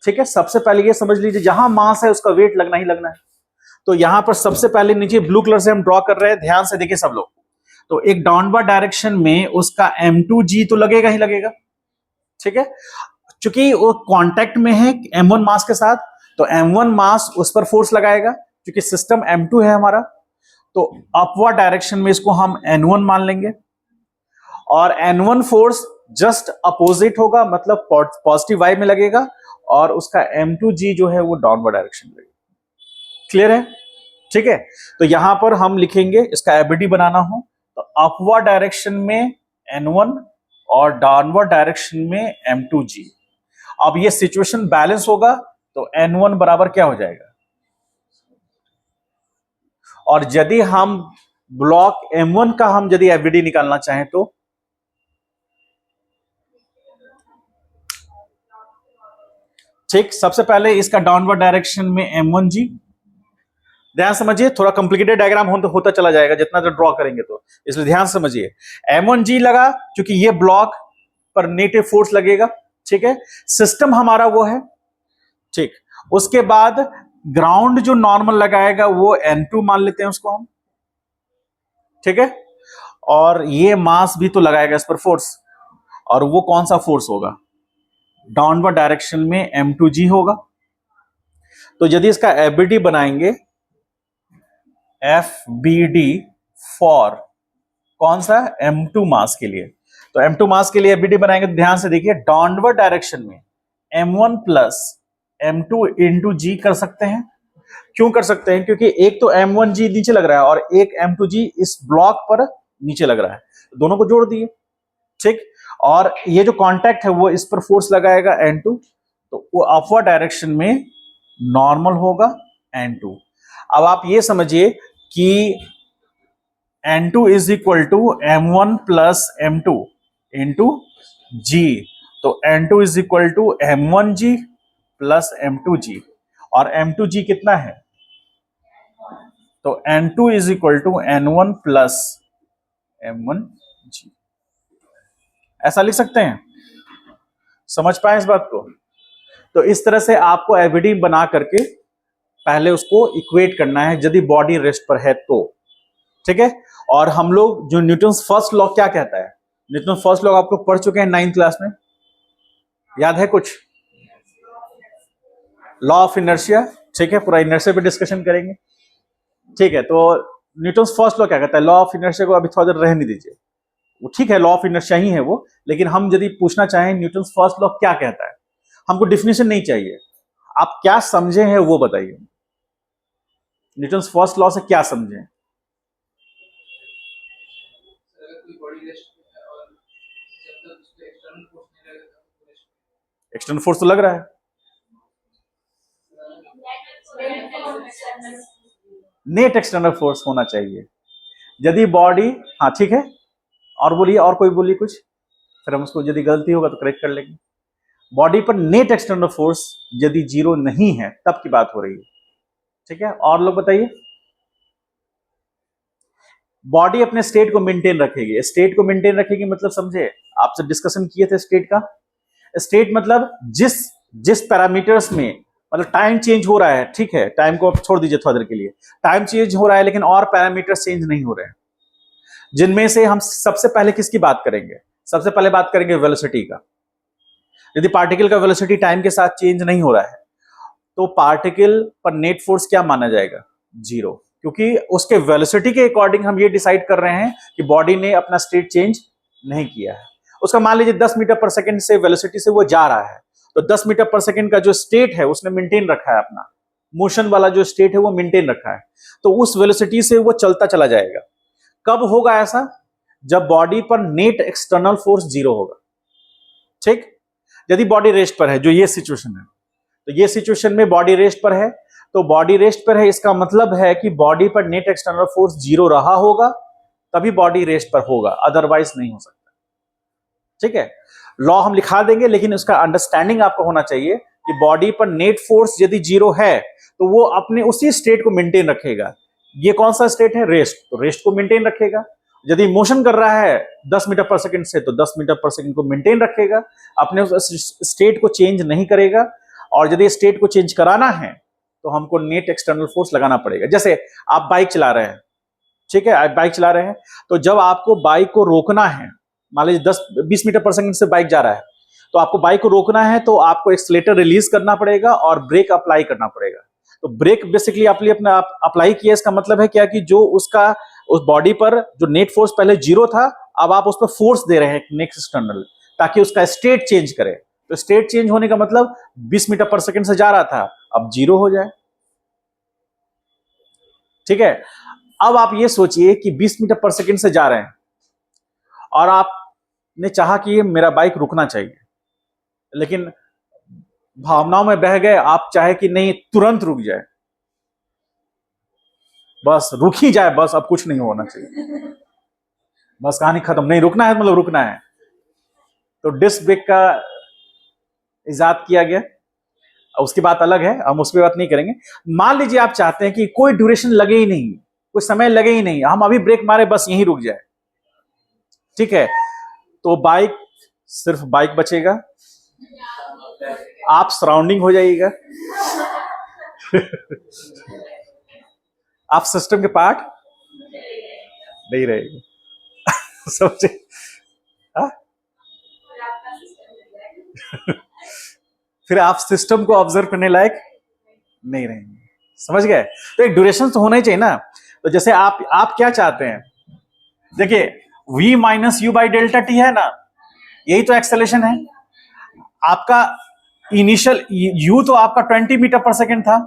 ठीक है, सबसे पहले ये समझ लीजिए जहां मास है उसका वेट लगना ही लगना है। तो यहां पर सबसे पहले नीचे ब्लू कलर से हम ड्रॉ कर रहे हैं, ध्यान से देखिए सब लोग। तो एक डाउनवर्ड डायरेक्शन में उसका m2g तो लगेगा ही लगेगा, ठीक है, क्योंकि वो कांटेक्ट में है m1 मास के साथ, तो m1 मास उस पर फोर्स लगाएगा, क्योंकि सिस्टम m2 है हमारा, तो अपवर्ड डायरेक्शन में इसको हम n1 मान लेंगे, और n1 फोर्स जस्ट अपोजिट होगा, मतलब पॉजिटिव वाई में लगेगा, और उसका m2g जो है वो डाउनवर्ड डायरेक्शन में लगेगा। क्लियर है? ठीक है, तो यहां पर हम लिखेंगे, इसका एबिडी बनाना हो तो अपवर्ड डायरेक्शन में n1 और डाउनवर्ड डायरेक्शन में m2g। अब ये सिचुएशन बैलेंस होगा तो n1 बराबर क्या हो जाएगा, और यदि हम ब्लॉक M1 का हम यदि एफबीडी निकालना चाहें तो ठीक, सबसे पहले इसका डाउनवर्ड डायरेक्शन में M1G। ध्यान समझिए, थोड़ा कॉम्प्लिकेटेड डायग्राम होता चला जाएगा जितना देर ड्रॉ करेंगे, तो इसलिए ध्यान समझिए। M1G लगा क्योंकि ये ब्लॉक पर नेटिव फोर्स लगेगा, ठीक है। सिस्टम हमारा वो है, ठीक। उसके बाद ग्राउंड जो नॉर्मल लगाएगा वो N2 मान लेते हैं उसको हम, ठीक है। और ये मास भी तो लगाएगा इस पर फोर्स, और वो कौन सा फोर्स होगा, डाउनवर्ड डायरेक्शन में M2G होगा। तो यदि इसका एफबीडी बनाएंगे, एफबीडी फॉर कौन सा, M2 मास के लिए, तो M2 मास के लिए एफबीडी बनाएंगे तो ध्यान से देखिए, डाउनवर्ड डायरेक्शन में M1 प्लस M2 इंटू जी कर सकते हैं। क्यों कर सकते हैं, क्योंकि एक तो M1G नीचे लग रहा है और एक M2G इस ब्लॉक पर नीचे लग रहा है, दोनों को जोड़ दिए, ठीक। और ये जो कांटेक्ट है वो इस पर फोर्स लगाएगा N2, तो वो अपवर्ड डायरेक्शन में नॉर्मल होगा N2। अब आप ये समझिए कि N2 is equal to M1 plus M2 into g, तो N2 is equal to M1G plus M2G, और M2G कितना है, तो N2 is equal to N1 plus M1G। ऐसा लिख सकते हैं, समझ पाए इस बात को। तो इस तरह से आपको एफबीडी बना करके पहले उसको इक्वेट करना है यदि बॉडी रेस्ट पर है तो, ठीक है। और हम लोग जो न्यूटन्स फर्स्ट लॉ क्या कहता है, न्यूटन फर्स्ट लॉ आप लोग पढ़ चुके हैं 9th क्लास में, याद है कुछ, लॉ ऑफ इनर्शिया, ठीक है। पूरा इनर्शिया पे डिस्कशन करेंगे, ठीक है। तो न्यूटन्स फर्स्ट लॉ क्या कहता है, लॉ ऑफ इनर्शिया को अभी थोड़ा देर रहने दीजिए, वो ठीक है, लॉ ऑफ इनर्शिया ही है वो, लेकिन हम यदि पूछना चाहें न्यूटन्स फर्स्ट लॉ क्या कहता है, हमको डिफिनेशन नहीं चाहिए, आप क्या समझे हैं वो बताइए, न्यूटन्स फर्स्ट लॉ से क्या समझे। एक्सटर्नल फोर्स तो लग रहा है, नेट एक्सटर्नल फोर्स होना चाहिए यदि बॉडी, हाँ ठीक है। और बोलिए, और कोई बोलिए कुछ, फिर हम उसको यदि गलती होगा तो करेक्ट कर लेंगे। बॉडी पर नेट एक्सटर्नल फोर्स यदि जीरो नहीं है तब की बात हो रही है, ठीक है। और लोग बताइए, बॉडी अपने स्टेट को मेंटेन रखेगी, स्टेट को मेंटेन रखेगी मतलब समझे, आपसे डिस्कशन किए थे स्टेट का। स्टेट मतलब जिस जिस पैरामीटर्स में, मतलब टाइम चेंज हो रहा है, ठीक है, टाइम को छोड़ दीजिए थोड़ा देर के लिए, टाइम चेंज हो रहा है लेकिन और पैरामीटर्स चेंज नहीं हो रहे हैं, जिनमें से हम सबसे पहले किसकी बात करेंगे, सबसे पहले बात करेंगे वेलोसिटी का। यदि पार्टिकल का वेलोसिटी टाइम के साथ चेंज नहीं हो रहा है तो पार्टिकल पर नेट फोर्स क्या माना जाएगा, जीरो, क्योंकि उसके वेलोसिटी के अकॉर्डिंग हम ये डिसाइड कर रहे हैं कि बॉडी ने अपना स्टेट चेंज नहीं किया है। उसका मान लीजिए 10 मीटर पर सेकंड से वेलोसिटी से वो जा रहा है, तो 10 मीटर पर सेकंड का जो स्टेट है उसने मेंटेन रखा है, अपना मोशन वाला जो स्टेट है वो मेंटेन रखा है, तो उस वेलोसिटी से वो चलता चला जाएगा। कब होगा ऐसा, जब बॉडी पर नेट एक्सटर्नल फोर्स जीरो होगा, ठीक। यदि बॉडी रेस्ट पर है, जो ये सिचुएशन है, तो ये सिचुएशन में बॉडी रेस्ट पर है, तो बॉडी रेस्ट पर है इसका मतलब है कि बॉडी पर नेट एक्सटर्नल फोर्स जीरो रहा होगा तभी बॉडी रेस्ट पर होगा, अदरवाइज नहीं हो सकता, ठीक है। लॉ हम लिखा देंगे लेकिन उसका अंडरस्टैंडिंग आपको होना चाहिए कि बॉडी पर नेट फोर्स यदि जीरो है तो वो अपने उसी स्टेट को मेंटेन रखेगा। ये कौन सा स्टेट है, रेस्ट, तो रेस्ट को मेंटेन रखेगा। यदि मोशन कर रहा है 10 मीटर पर सेकंड से, तो 10 मीटर पर सेकंड को मेंटेन रखेगा, अपने उस स्टेट को चेंज नहीं करेगा। और यदि स्टेट को चेंज कराना है तो हमको नेट एक्सटर्नल फोर्स लगाना पड़ेगा। जैसे आप बाइक चला रहे हैं, ठीक है, आप बाइक चला रहे हैं, तो जब आपको बाइक को रोकना है, मान लीजिए 10-20 मीटर पर सेकंड से बाइक जा रहा है, तो आपको बाइक को रोकना है तो आपको एक्सीलरेटर रिलीज करना पड़ेगा और ब्रेक अप्लाई करना पड़ेगा। तो ब्रेक बेसिकली आपने अपना अप्लाई किया, इसका मतलब है क्या कि जो उसका उस बॉडी पर जो नेट फोर्स पहले जीरो था, अब आप उस पर फोर्स दे रहे हैं नेक्स्ट एक्सटर्नल, ताकि उसका स्टेट चेंज करे। तो स्टेट चेंज होने का मतलब 20 मीटर पर सेकंड से जा रहा था, अब जीरो हो जाए, ठीक है। अब आप ये सोचिए कि 20 मीटर पर सेकंड से जा रहे हैं और आपने चाहा कि ये मेरा बाइक रुकना चाहिए, लेकिन भावनाओं में बह गए, आप चाहे कि नहीं तुरंत रुक जाए, बस रुक ही जाए, बस अब कुछ नहीं होना चाहिए, बस कहानी खत्म, नहीं रुकना है मतलब रुकना है। तो डिस्क ब्रेक का इजाद किया गया, उसकी बात अलग है, हम उस पर बात नहीं करेंगे। मान लीजिए आप चाहते हैं कि कोई ड्यूरेशन लगे ही नहीं, कोई समय लगे ही नहीं, हम अभी ब्रेक मारे बस यहीं रुक जाए, ठीक है, तो बाइक, सिर्फ बाइक बचेगा, आप सराउंडिंग हो जाइएगा आप सिस्टम के पार्ट नहीं रहेंगे समझे? हाँ? फिर आप सिस्टम को ऑब्जर्व करने लायक नहीं रहेंगे, समझ गए? तो एक ड्यूरेशन तो होना ही चाहिए ना। तो जैसे आप क्या चाहते हैं, देखिए v minus you by delta T है ना, यही तो एक्सेलेरेशन है आपका। इनिशियल u तो आपका 20 मीटर पर सेकेंड था,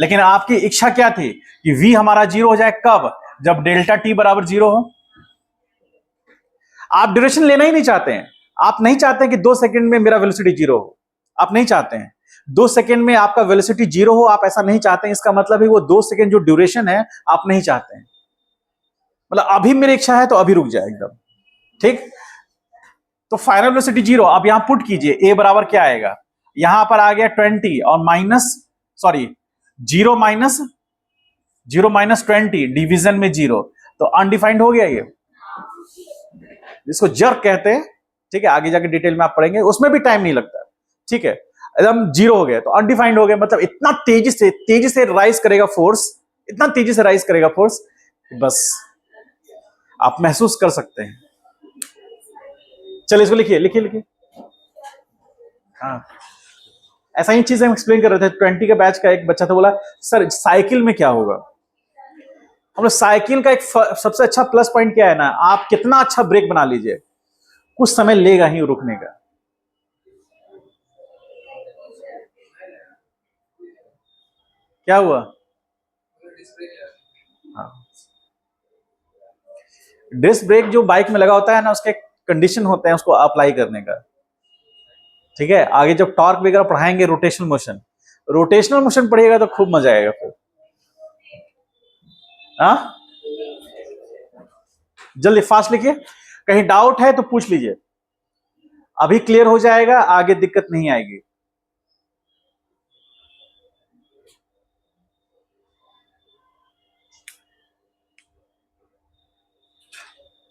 लेकिन आपकी इच्छा क्या थी कि v हमारा जीरो हो जाए, कब? जब डेल्टा टी बराबर जीरो हो। आप ड्यूरेशन लेना ही नहीं चाहते हैं, आप नहीं चाहते कि 2 सेकंड में मेरा वेलोसिटी जीरो हो, आप नहीं चाहते हैं 2 सेकंड में आपका वेलोसिटी जीरो हो, आप ऐसा नहीं चाहते हैं। इसका मतलब है वो 2 सेकंड जो ड्यूरेशन है आप नहीं चाहते हैं, मतलब अभी मेरी इच्छा है तो अभी रुक जाए एकदम, ठीक। तो फाइनल वेलोसिटी जीरो, अब यहां पुट कीजिए, ए बराबर क्या आएगा, यहां पर आ गया 20 और minus, sorry, zero minus 20 division में जीरो, तो अनडिफाइंड हो गया ये, जिसको जर्क कहते हैं, ठीक है, आगे जाके डिटेल में आप पढ़ेंगे, उसमें भी टाइम नहीं लगता, ठीक है, एकदम जीरो हो गया तो अनडिफाइंड हो गया, मतलब इतना तेजी से राइज करेगा फोर्स, इतना तेजी से राइज करेगा फोर्स, बस आप महसूस कर सकते हैं। चलिए इसको लिखिए लिखिए लिखिए। हाँ, ऐसा ही चीज हम एक्सप्लेन कर रहे थे, 20 के बैच का एक बच्चा था, बोला सर साइकिल में क्या होगा। हम लोग साइकिल का एक सबसे अच्छा प्लस पॉइंट क्या है ना, आप कितना अच्छा ब्रेक बना लीजिए, कुछ समय लेगा ही रुकने का। क्या हुआ? हाँ, डिस्क ब्रेक जो बाइक में लगा होता है ना, उसके कंडीशन होते हैं उसको अप्लाई करने का, ठीक है। आगे जब टॉर्क वगैरह पढ़ाएंगे, रोटेशनल मोशन पढ़िएगा तो खूब मजा आएगा फिर। हाँ, जल्दी फास्ट लिखिए, कहीं डाउट है तो पूछ लीजिए, अभी क्लियर हो जाएगा, आगे दिक्कत नहीं आएगी।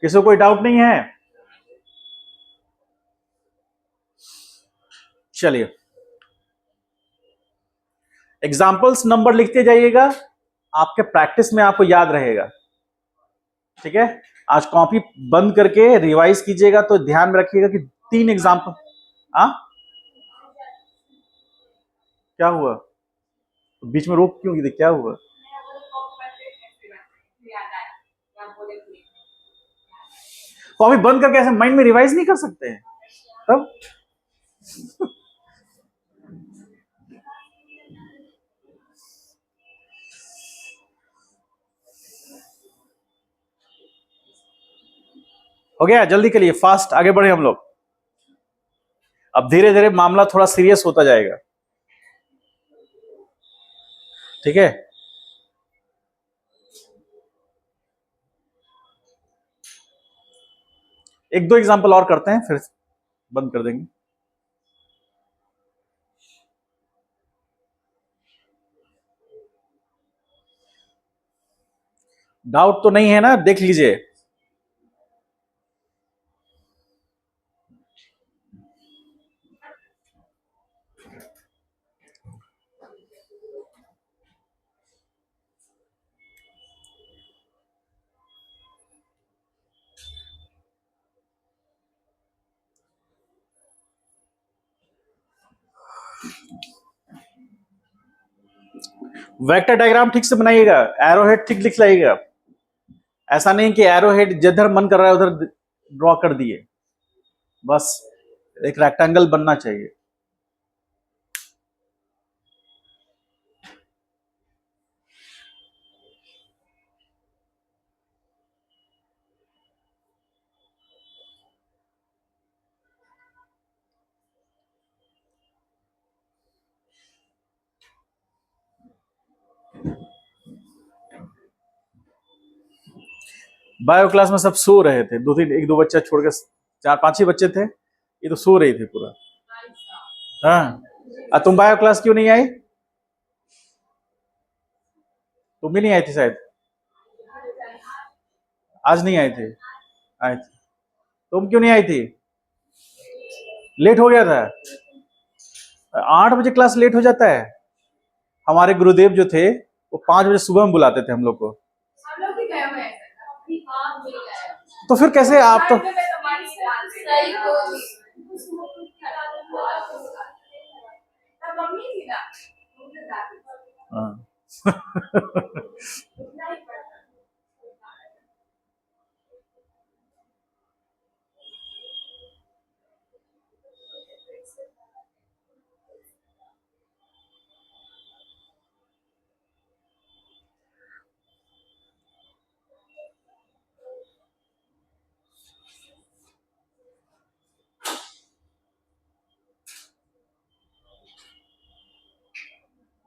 किसी को कोई डाउट नहीं है? चलिए, एग्जाम्पल्स नंबर लिखते जाइएगा, आपके प्रैक्टिस में आपको याद रहेगा, ठीक है। आज कॉपी बंद करके रिवाइज कीजिएगा, तो ध्यान में रखिएगा कि 3 एग्जाम्पल। आ क्या हुआ, बीच में रोक क्यों दी, क्या हुआ? कॉपी बंद करके ऐसे माइंड में रिवाइज नहीं कर सकते हैं तब। हो गया, जल्दी के लिए फास्ट आगे बढ़े हम लोग। अब धीरे धीरे मामला थोड़ा सीरियस होता जाएगा, ठीक है। एक दो एग्जाम्पल और करते हैं फिर बंद कर देंगे। डाउट तो नहीं है ना, देख लीजिए। वेक्टर डायग्राम ठीक से बनाइएगा, एरो हेड ठीक लिख लाइएगा, ऐसा नहीं कि एरो हेड जिधर मन कर रहा है उधर ड्रॉ कर दिए, बस एक रेक्टेंगल बनना चाहिए। बायो क्लास में सब सो रहे थे, दो तीन एक दो बच्चा छोड़ के 4-5 ही बच्चे थे, ये तो सो रही थी पूरा। हाँ, तुम बायो क्लास क्यों नहीं आई? तुम भी नहीं आई थी शायद, आज नहीं आई थी? आई थी। तुम क्यों नहीं आई थी? लेट हो गया था। 8 बजे क्लास लेट हो जाता है। हमारे गुरुदेव जो थे वो 5 बजे सुबह में बुलाते थे हम लोग को। तो फिर कैसे आप तो हाँ।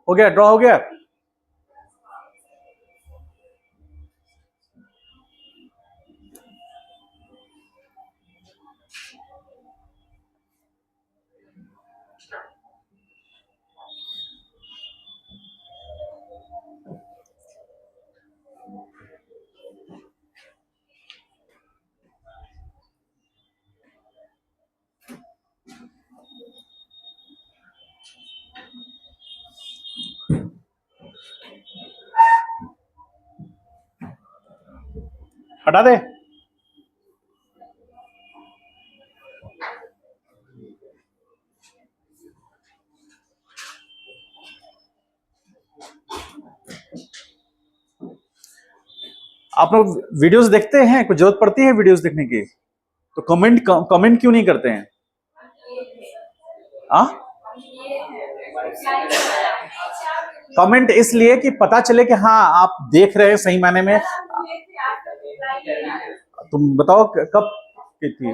हो गया, ड्रॉ हो गया। हटा दे। आप लोग वीडियोस देखते हैं? कुछ जरूरत पड़ती है वीडियोस देखने की? तो कमेंट क्यों नहीं करते हैं? हाँ, कमेंट इसलिए कि पता चले कि हाँ आप देख रहे हैं सही मायने में। तुम बताओ कब की थी?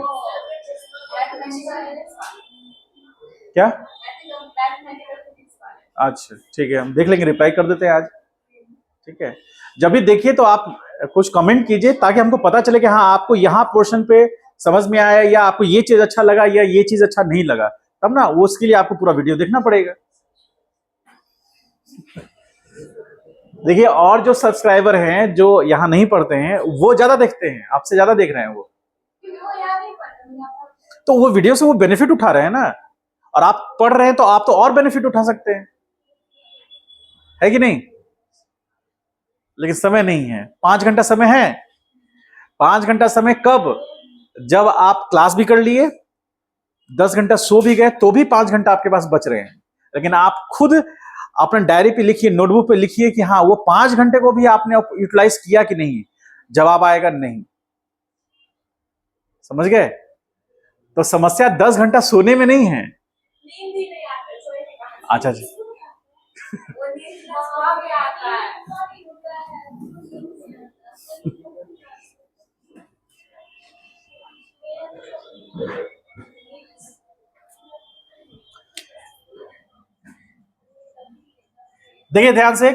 क्या? अच्छा ठीक है, हम देख लेंगे, रिप्लाई कर देते हैं आज। ठीक है, जब भी देखिए तो आप कुछ कमेंट कीजिए ताकि हमको पता चले कि हाँ आपको यहाँ पोर्शन पे समझ में आया, या आपको ये चीज अच्छा लगा या ये चीज अच्छा नहीं लगा, तब ना वो उसके लिए आपको पूरा वीडियो देखना पड़ेगा। देखिए, और जो सब्सक्राइबर हैं जो यहाँ नहीं पढ़ते हैं वो ज्यादा देखते हैं, आपसे ज्यादा देख रहे हैं वो, तो वो वीडियो से वो बेनिफिट उठा रहे हैं ना, और आप पढ़ रहे हैं तो आप तो और बेनिफिट उठा सकते हैं, है कि नहीं? लेकिन समय नहीं है। 5 घंटा समय है। 5 घंटा समय कब? जब आप क्लास भी कर लिए, 10 घंटा सो भी गए, तो भी 5 घंटा आपके पास बच रहे हैं। लेकिन आप खुद अपने डायरी पे लिखिए, नोटबुक पे लिखिए कि हाँ वो 5 घंटे को भी आपने यूटिलाइज किया कि नहीं। जवाब आएगा नहीं। समझ गए? तो समस्या 10 घंटा सोने में नहीं है। अच्छा जी। देखिए ध्यान से,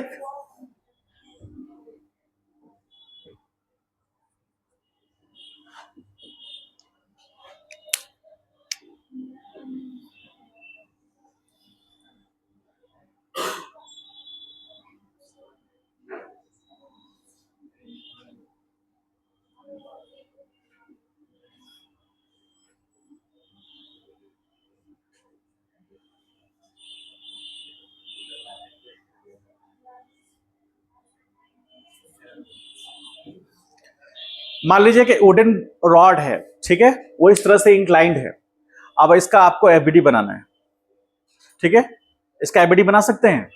मान लीजिए कि वुडन रॉड है, ठीक है, वो इस तरह से इंक्लाइंड है। अब इसका आपको एबीडी बनाना है, ठीक है, इसका एबीडी बना सकते हैं।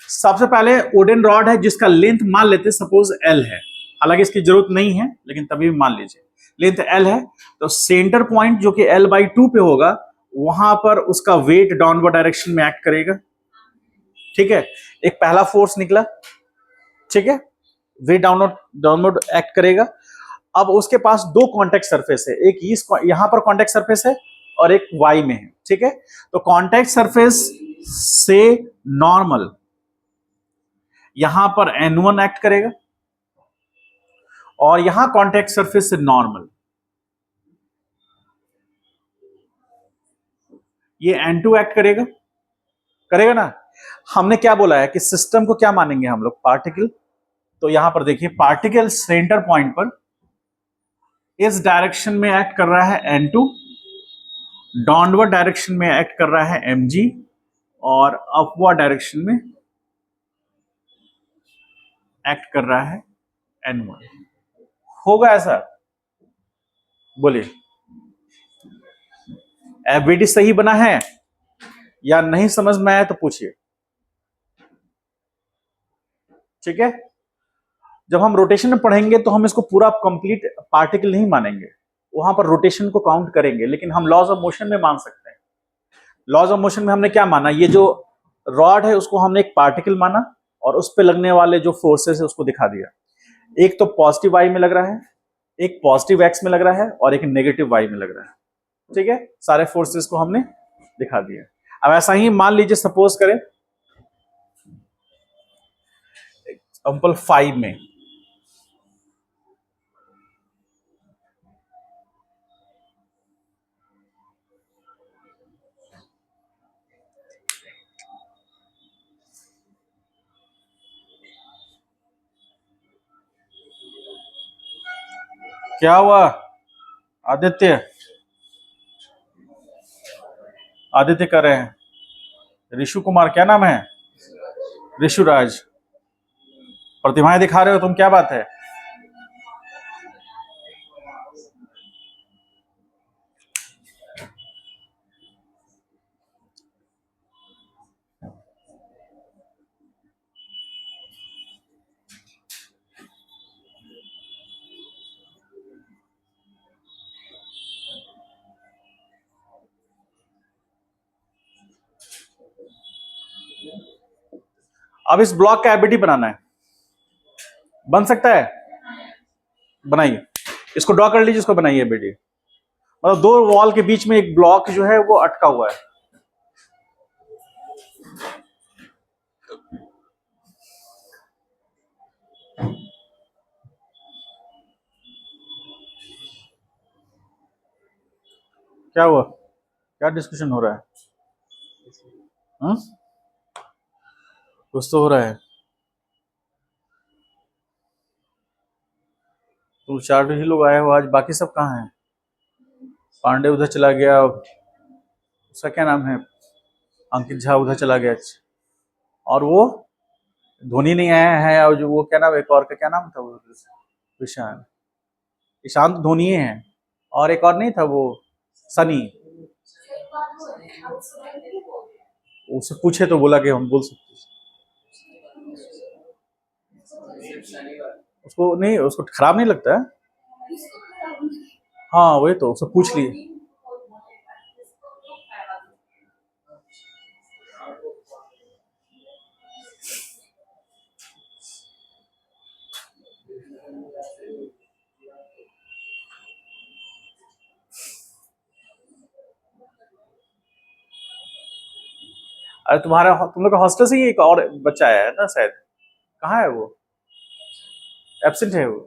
सबसे पहले वुडन रॉड है जिसका लेंथ मान लेते सपोज एल है, हालांकि इसकी जरूरत नहीं है लेकिन तभी भी मान लीजिए लेंथ एल है, तो सेंटर पॉइंट जो कि L/2 पे होगा, वहां पर उसका वेट डाउनवर्ड डायरेक्शन में एक्ट करेगा। ठीक है, एक पहला फोर्स निकला, ठीक है, वेट डाउनवर्ड एक्ट करेगा। अब उसके पास दो कॉन्टेक्ट सरफेस है, एक यहां पर कॉन्टेक्ट सरफेस है और एक वाई में है, ठीक है। तो कॉन्टेक्ट सरफेस से नॉर्मल यहां पर N1 एक्ट करेगा और यहां कॉन्टैक्ट सरफेस से नॉर्मल, ये N2 एक्ट करेगा, करेगा ना। हमने क्या बोला है कि सिस्टम को क्या मानेंगे हम लोग, पार्टिकल। तो यहां पर देखिए पार्टिकल सेंटर पॉइंट पर इस डायरेक्शन में एक्ट कर रहा है N2, डाउनवर्ड डायरेक्शन में एक्ट कर रहा है Mg, और अपवर्ड डायरेक्शन में एक्ट कर रहा है N1। होगा ऐसा? बोलिए, एफबीडी सही बना है या नहीं समझ में आया तो पूछिए, ठीक है। जब हम रोटेशन में पढ़ेंगे तो हम इसको पूरा कंप्लीट पार्टिकल नहीं मानेंगे, वहां पर रोटेशन को काउंट करेंगे, लेकिन हम लॉज ऑफ मोशन में मान सकते हैं। लॉज ऑफ मोशन में हमने क्या माना, ये जो रॉड है उसको हमने एक पार्टिकल माना और उस पर लगने वाले जो फोर्सेस है उसको दिखा दिया। एक तो पॉजिटिव वाई में लग रहा है, एक पॉजिटिव एक्स में लग रहा है और एक नेगेटिव वाई में लग रहा है, ठीक है। सारे फोर्सेस को हमने दिखा दिया। अब ऐसा ही मान लीजिए, सपोज करें एग्जांपल 5 में क्या हुआ, आदित्य आदित्य कर रहे हैं, ऋषु कुमार क्या नाम है, ऋषुराज, प्रतिभाएं दिखा रहे हो तुम, क्या बात है। अब इस ब्लॉक का एबिलिटी बनाना है, बन सकता है, बनाइए, इसको ड्रॉ कर लीजिए, इसको बनाइए एबिलिटी। मतलब दो वॉल के बीच में एक ब्लॉक जो है वो अटका हुआ है। क्या हुआ, क्या डिस्कशन हो रहा है? हाँ? कुछ तो हो रहा है। तुम 4 ही लोग आए हो आज, बाकी सब कहाँ हैं? पांडे उधर चला गया, उसका क्या नाम है, अंकित झा उधर चला गया, और वो धोनी नहीं आया है, और जो वो क्या नाम, एक और का क्या नाम था वो, ईशान, ईशान तो धोनी है, और एक और नहीं था वो, सनी। उससे पूछे तो बोला कि हम बोल सकते, उसको नहीं, उसको खराब नहीं लगता है। हाँ वही तो, उसको पूछ लिए। अरे तुम्हारा, तुम लोग का हॉस्टल से ही एक और बच्चा आया है ना शायद, कहाँ है वो, एब्सेंट है वो,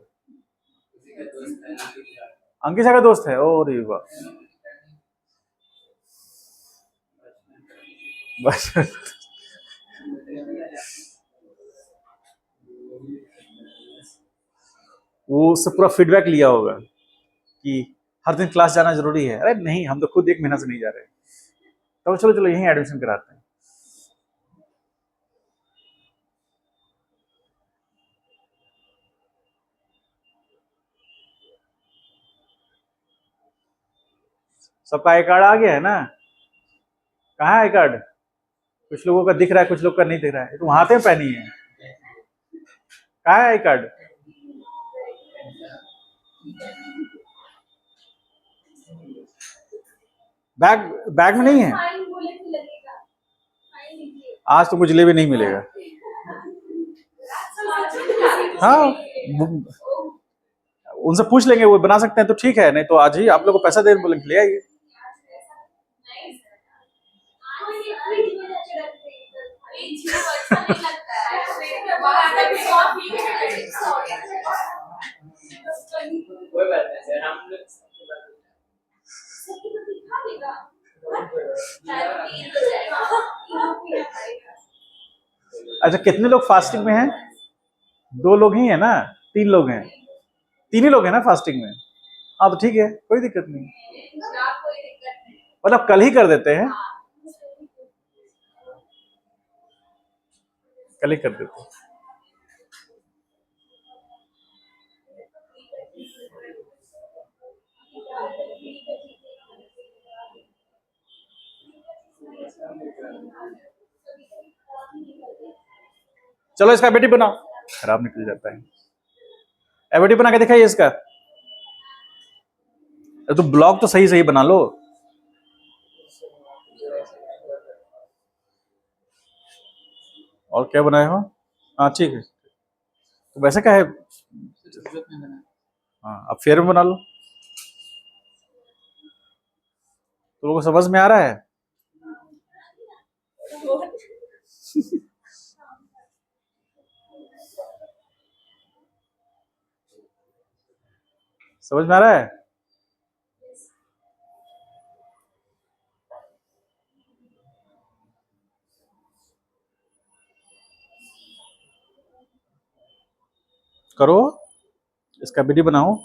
अंकित का दोस्त है, ओ रे वाह, बस वो उससे पूरा फीडबैक लिया होगा कि हर दिन क्लास जाना जरूरी है। अरे नहीं, हम तो खुद 1 महीना से नहीं जा रहे, तो चलो चलो यहीं एडमिशन कराते हैं। सबका आई कार्ड आ गया है ना? कहाँ है आई कार्ड? कुछ लोगों का दिख रहा है, कुछ लोग का नहीं दिख रहा है, तुम हाथ में पहनी है, कहाँ है आई कार्ड? बैग, बैग में नहीं है? आज तुमको जलेबी नहीं मिलेगा। हाँ, उनसे पूछ लेंगे, वो बना सकते हैं तो ठीक है, नहीं तो आज ही आप लोग को पैसा दे बोलेंगे ले आइए। अच्छा, कितने लोग फास्टिंग में हैं? 2 लोग ही है ना? 3 लोग हैं? 3 ही लोग हैं ना फास्टिंग में? हाँ तो ठीक है, कोई दिक्कत नहीं। मतलब कल ही कर देते हैं, कल ही कर देते हैं। चलो इसका एबिटी बनाओ, खराब निकल जाता है। एबिटी बना के दिखाइए इसका। तो ब्लॉग तो सही सही बना लो। और क्या बनाए हो? हाँ ठीक है, तो वैसे क्या है? हाँ अब फेयर में बना लो। तो लोगों को समझ में आ रहा है? समझ में आ रहा है? करो, इसका एबिटी बनाओ।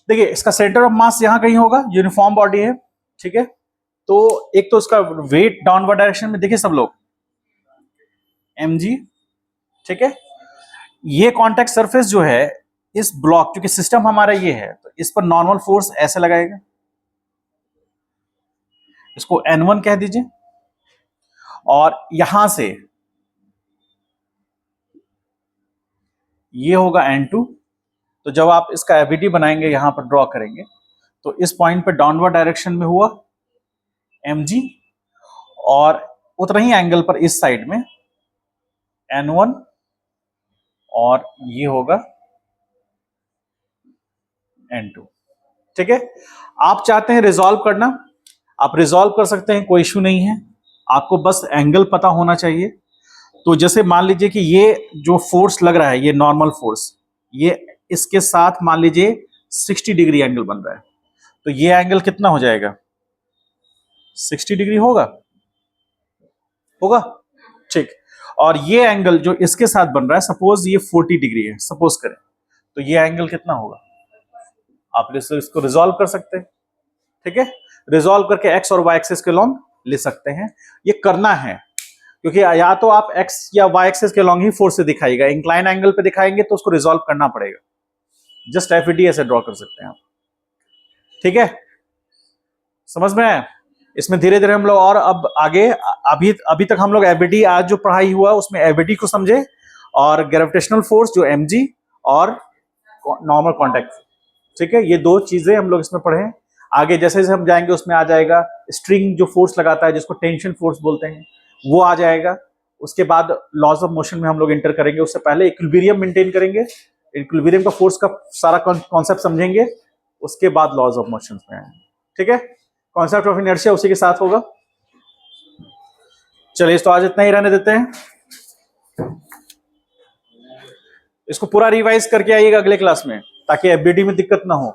देखिए इसका सेंटर ऑफ मास यहां कहीं होगा, यूनिफॉर्म बॉडी है, ठीक है। तो एक तो उसका वेट डाउनवर्ड डायरेक्शन में, देखिए सब लोग mg, ठीक है। ये कॉन्टैक्ट सरफेस जो है इस ब्लॉक, क्योंकि सिस्टम हमारा ये है, तो इस पर नॉर्मल फोर्स ऐसे लगाएगा, इसको N1 कह दीजिए। और यहां से ये होगा N2। तो जब आप इसका एबिटी बनाएंगे, यहां पर ड्रॉ करेंगे, तो इस पॉइंट पे डाउनवर्ड डायरेक्शन में हुआ mg, और उतना ही एंगल पर इस साइड में N1, और ये होगा N2, ठीक है। आप चाहते हैं रिजॉल्व करना, आप रिजॉल्व कर सकते हैं, कोई इश्यू नहीं है। आपको बस एंगल पता होना चाहिए। तो जैसे मान लीजिए कि ये जो फोर्स लग रहा है, ये नॉर्मल फोर्स, ये इसके साथ मान लीजिए 60 डिग्री एंगल बन रहा है, तो ये एंगल कितना हो जाएगा? 60 डिग्री होगा, होगा, ठीक। और ये एंगल जो इसके साथ बन रहा है, सपोज ये 40 डिग्री है, सपोज करें, तो ये एंगल कितना होगा? आप इसको रिजॉल्व कर सकते हैं, ठीक है। रिजॉल्व करके एक्स और वाई एक्सिस के लॉन्ग ले सकते हैं। ये करना है क्योंकि या तो आप एक्स या वाई एक्सिस के लॉन्ग ही फोर्स से दिखाएगा, इंक्लाइन एंगल पे दिखाएंगे तो उसको रिजॉल्व करना पड़ेगा। जस्ट एफईडी ऐसे ड्रॉ कर सकते हैं आप, ठीक है। समझ में आया? इसमें धीरे धीरे हम लोग और अब आगे, अभी अभी तक हम लोग एबिटी, आज जो पढ़ाई हुआ उसमें एबिटी को समझे, और ग्रेविटेशनल फोर्स जो mg, और नॉर्मल कॉन्टैक्ट, ठीक है। ये 2 चीजें हम लोग इसमें पढ़े। आगे जैसे जैसे हम जाएंगे उसमें आ जाएगा स्ट्रिंग जो फोर्स लगाता है, जिसको टेंशन फोर्स बोलते हैं, वो आ जाएगा। उसके बाद लॉज ऑफ मोशन में हम लोग इंटर करेंगे, उससे पहले इक्विलिब्रियम मेंटेन करेंगे, इक्विलिब्रियम का फोर्स का सारा कॉन्सेप्ट समझेंगे, उसके बाद लॉज ऑफ मोशन में आएंगे, ठीक है। कॉन्सेप्ट ऑफ इनर्शिया उसी के साथ होगा। चलिए तो आज इतना ही रहने देते हैं। इसको पूरा रिवाइज करके आइएगा अगले क्लास में, ताकि एफबीडी में दिक्कत ना हो।